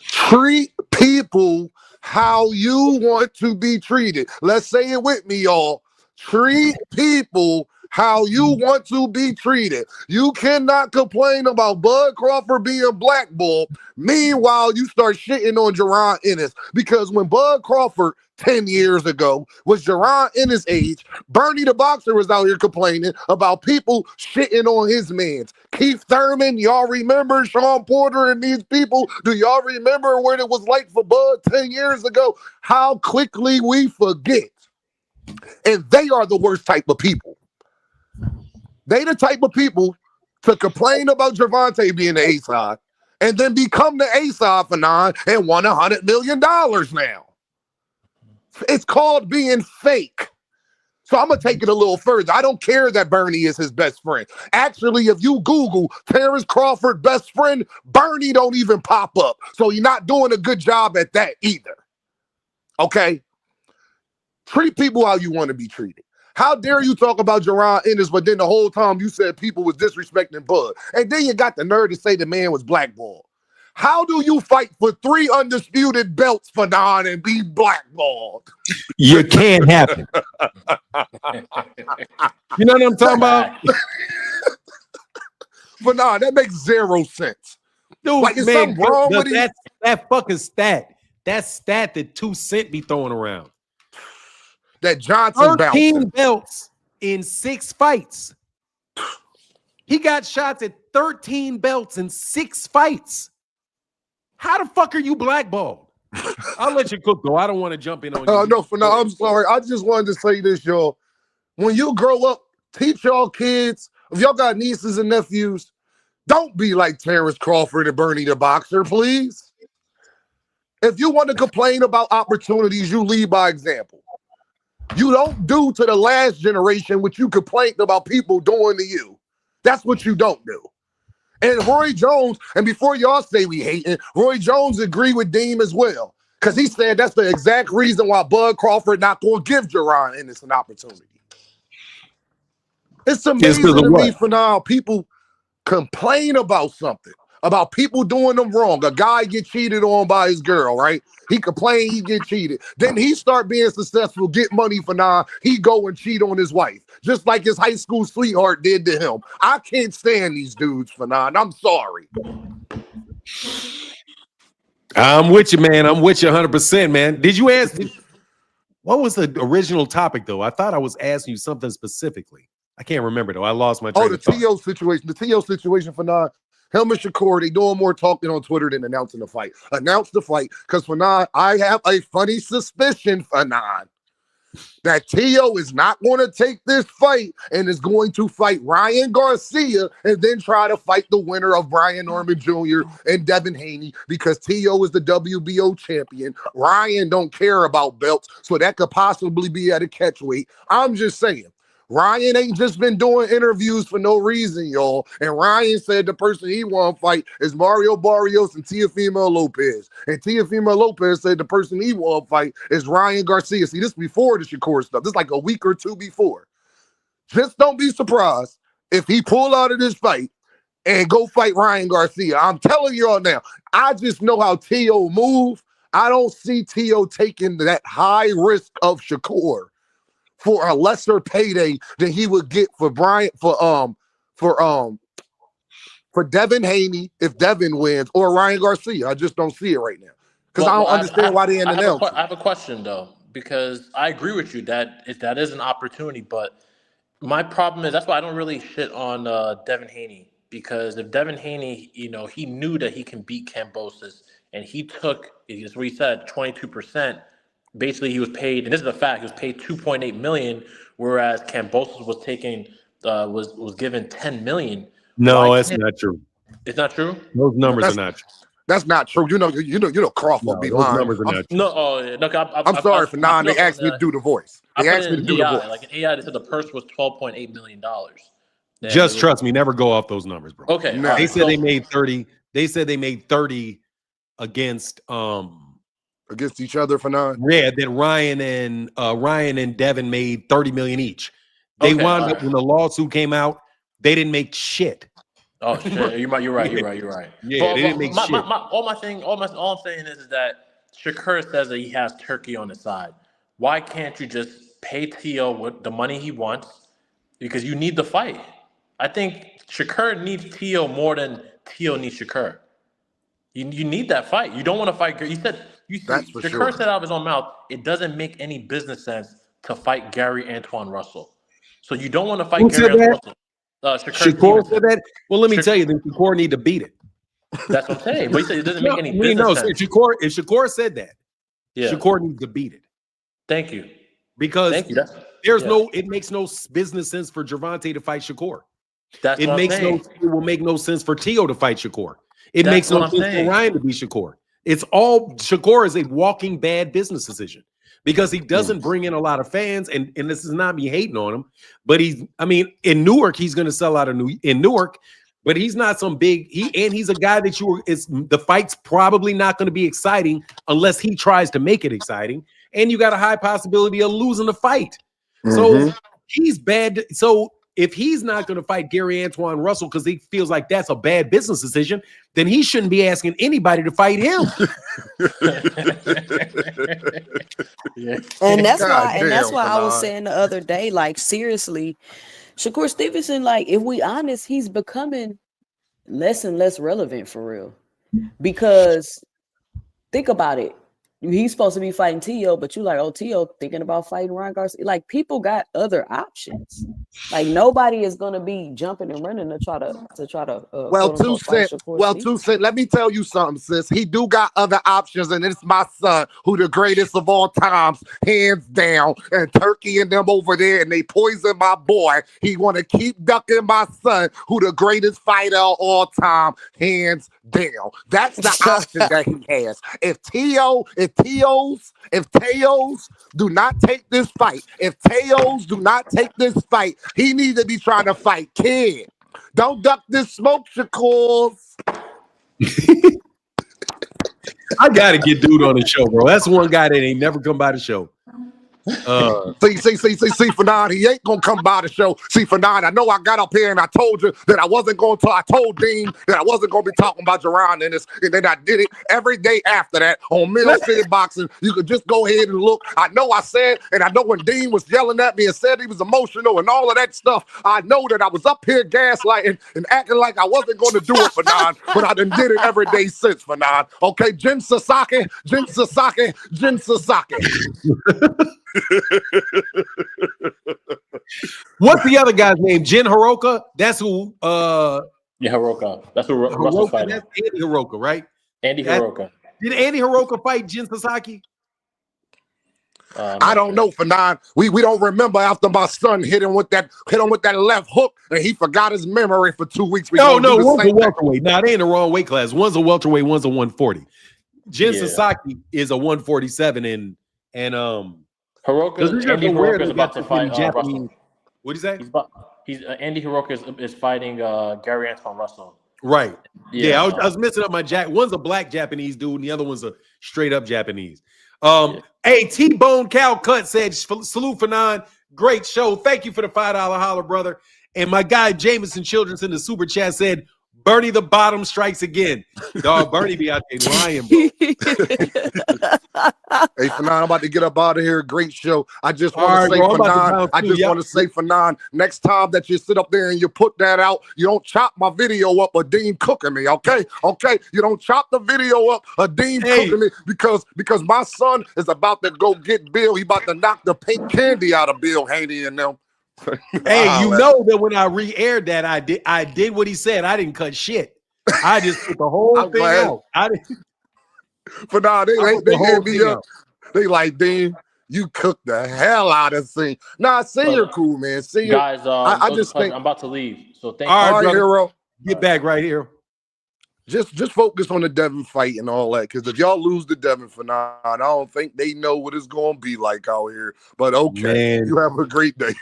Treat people how you want to be treated. Let's say it with me, y'all. Treat people how you want to be treated. You cannot complain about Bud Crawford being blackballed. Meanwhile, you start shitting on Gervonta Davis, because when Bud Crawford 10 years ago was Gervonta Davis' age, Bernie the boxer was out here complaining about people shitting on his mans. Keith Thurman, y'all remember Sean Porter and these people? Do y'all remember what it was like for Bud 10 years ago? How quickly we forget. And they are the worst type of people. They the type of people to complain about Gervonta being the A-side and then become the A-side for nine and won $100 million now. It's called being fake. So I'm going to take it a little further. I don't care that Bernie is his best friend. Actually, if you Google Terrence Crawford best friend, Bernie don't even pop up. So you're not doing a good job at that either. Okay? Treat people how you want to be treated. How dare you talk about Gervonta Davis, but then the whole time you said people was disrespecting Bud. And then you got the nerve to say the man was blackballed. How do you fight for 3 undisputed belts for Don and be blackballed? You can't happen. You know what I'm talking about? But nah, that makes 0 sense. Dude, like, is man, something wrong with it? That fucking stat. That stat that 2 Cent be throwing around. That Johnson 13 bouncing. belts in 6 fights. He got shots at 13 belts in 6 fights. How the fuck are you blackballed? I'll let you cook, though. I don't want to jump in on you. No, for now, I'm sorry. I just wanted to say this, y'all. When you grow up, teach y'all kids, if y'all got nieces and nephews, don't be like Terrence Crawford and Bernie the boxer, please. If you want to complain about opportunities, you lead by example. You don't do to the last generation what you complained about people doing to you. That's what you don't do. And Roy Jones, and before y'all say we hating, Roy Jones agreed with Deem as well. Because he said that's the exact reason why Bud Crawford not going to give Gervonta Davis an opportunity. It's amazing to me for now people complain about something, about people doing them wrong. A guy get cheated on by his girl, right? He complain, he get cheated. Then he start being successful, get money for now. He go and cheat on his wife, just like his high school sweetheart did to him. I can't stand these dudes for now. I'm sorry. I'm with you, man. I'm with you 100%, man. Did you ask? What was the original topic, though? I thought I was asking you something specifically. I can't remember, though. I lost my train of thought. T.O. situation. The T.O. situation for now. Him and Shakur, they doing more talking on Twitter than announcing the fight. Announce the fight, because for now, I have a funny suspicion for now that T.O. is not going to take this fight and is going to fight Ryan Garcia and then try to fight the winner of Brian Norman Jr. and Devin Haney, because T.O. is the WBO champion. Ryan don't care about belts, so that could possibly be at a catch weight. I'm just saying. Ryan ain't just been doing interviews for no reason, y'all. And Ryan said the person he want to fight is Mario Barrios and Teofimo Lopez. And Teofimo Lopez said the person he want to fight is Ryan Garcia. See, this before the Shakur stuff. This is like a week or 2 before. Just don't be surprised if he pull out of this fight and go fight Ryan Garcia. I'm telling y'all now, I just know how T.O. move. I don't see T.O. taking that high risk of Shakur for a lesser payday than he would get for Devin Haney if Devin wins, or Ryan Garcia. I just don't see it right now, because I don't understand why they didn't announce it. I have a question though, because I agree with you that is an opportunity, but my problem is that's why I don't really shit on Devin Haney, because if Devin Haney, he knew that he can beat Kambosos, and he took, as we said, 22%. Basically, he was paid, and this is a fact, he was paid $2.8 million, whereas Kambosos was taking was given $10 million. No, that's not true. It's not true. Those numbers are not true. That's not true. You know Crawford be Those lying. numbers are not true. No, oh yeah. Look, I'm sorry for non. They asked me to do the voice. They asked me to do the voice. Like an AI, they said the purse was $12.8 million. Just trust me, never go off those numbers, bro. Okay. No. They said they made 30. They said they made 30 against each other for non. Yeah, that Ryan and Devin made 30 million each. They wound up when the lawsuit came out, they didn't make shit. Oh shit! You're right. You're right. Yeah, they didn't make shit. All I'm saying is that Shakur says that he has Turki on his side. Why can't you just pay T.O. with the money he wants? Because you need the fight. I think Shakur needs T.O. more than T.O. needs Shakur. You need that fight. You don't want to fight. Shakur said out of his own mouth, it doesn't make any business sense to fight Gary Antoine Russell. So you don't want to fight Gary Antoine Russell. Shakur said that. Well, let me tell you, then Shakur need to beat it. That's what I'm saying. But he said it doesn't make any business sense. If Shakur said that, Shakur needs to beat it. Thank you. Because it makes no business sense for Gervonta to fight Shakur. It will make no sense for T.O. to fight Shakur. It makes no sense for Ryan to be Shakur. Shakur is a walking bad business decision. Because he doesn't bring in a lot of fans, and this is not me hating on him, but in Newark, he's going to sell out in Newark, but he's not some big, he's a guy that the fight's probably not going to be exciting unless he tries to make it exciting, and you got a high possibility of losing the fight. So he's bad. So if he's not going to fight Gary Antoine Russell because he feels like that's a bad business decision, then he shouldn't be asking anybody to fight him. And that's why I was saying the other day, like, seriously, Shakur Stevenson, like, if we honest, he's becoming less and less relevant for real. Because think about it. He's supposed to be fighting T.O., but you like, oh, T.O. thinking about fighting Ryan Garcia. Like, people got other options. Like, nobody is going to be jumping and running to try to. Two cent. Let me tell you something, sis. He do got other options, and it's my son, who the greatest of all times, hands down. And Turki and them over there, and they poison my boy. He want to keep ducking my son, who the greatest fighter of all time, hands down. That's the option that he has. If Teos do not take this fight, he needs to be trying to fight Kid. Don't duck this smoke, Shakur. I gotta get dude on the show, bro. That's one guy that ain't never come by the show. See, Fannon, he ain't gonna come by the show. See, Fannon, I know I got up here and I told you that I wasn't going to. I told Dean that I wasn't going to be talking about Gervonta in this, and then I did it every day after that on Middle City Boxing. You could just go ahead and look. I know I said, and I know when Dean was yelling at me and said he was emotional and all of that stuff, I know that I was up here gaslighting and acting like I wasn't going to do it, Fannon, but I done did it every day since, Fannon. Okay, Jin Sasaki. What's the other guy's name? Jin Hiroka? That's who Hiroka. That's who Russell's fighting. That's Andy Hiroka, right? Hiroka. Did Andy Hiroka fight Jin Sasaki? I don't know, Fannon. We don't remember after my son hit him with that left hook and he forgot his memory for 2 weeks. No, one's a welterweight. No, they in the wrong weight class. One's a welterweight, one's a 140. Jin Sasaki is a 147 and Andy Hiroka is about to fight Russell. What do you say? Andy Hiroka is fighting Gary Antoine Russell. Right. Yeah, I was messing up my one's a black Japanese dude, and the other one's a straight up Japanese. Hey, T-Bone Cow Cut said, salute Fannon. Great show. Thank you for the $5 holler, brother. And my guy Jameson Childress in the super chat said, Bernie the Bottom strikes again. Dog, Bernie be out there lying, bro. Hey, Fannon, I'm about to get up out of here. Great show. I just want to say, Fannon, next time that you sit up there and you put that out, you don't chop my video up of Dean cooking me, okay? Okay? You don't chop the video up of Dean cooking me because my son is about to go get Bill. He about to knock the pink candy out of Bill Haney and them. Hey, you know that when I re-aired that, I did what he said. I didn't cut shit. I just put the whole thing out. But nah, they hit me up. They like, Dean, you cooked the hell out of scene. Nah, Senior cool, man. Senior, guys, I just think I'm about to leave. So thank you. All right, hero. Get back right here. Just focus on the Devin fight and all that. Because if y'all lose the Devin for 9, I don't think they know what it's going to be like out here. But okay, Man. you have a great day.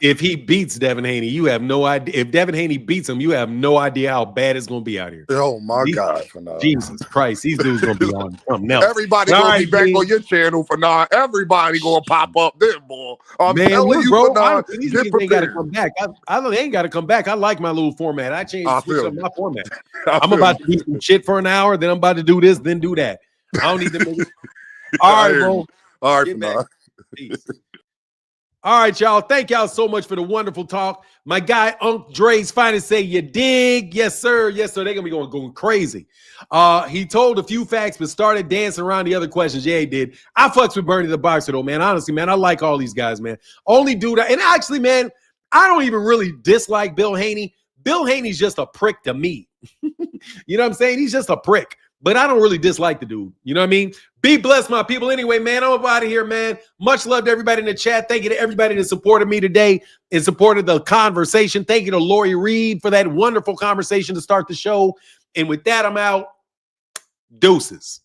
If he beats Devin Haney, you have no idea. If Devin Haney beats him, you have no idea how bad it's going to be out here. Oh my God! Jesus Christ, these dudes going to be on something else. Everybody going to be back on your channel for 9. Everybody going to pop up then, boy. I'm telling you, bro, for 9, these get niggas ain't got to prepared. come back. They ain't got to come back. I like my little format. I changed switch up my format. I I'm feel about you. to do some shit for an hour, then I'm about to do this, then do that. I don't need to make it. All I right, hear bro. you. All right, Get for back. 9. Peace. All right, y'all. Thank y'all so much for the wonderful talk. My guy, Unc Dre's finest say, you dig? Yes, sir. Yes, sir. They're going to be going crazy. He told a few facts, but started dancing around the other questions. Yeah, he did. I fucks with Bernie the Boxer, though, man. Honestly, man, I like all these guys, man. Only dude. And actually, man, I don't even really dislike Bill Haney. Bill Haney's just a prick to me. You know what I'm saying? He's just a prick. But I don't really dislike the dude. You know what I mean? Be blessed, my people. Anyway, man, I'm out of here, man. Much love to everybody in the chat. Thank you to everybody that supported me today and supported the conversation. Thank you to Lori Reid for that wonderful conversation to start the show. And with that, I'm out. Deuces.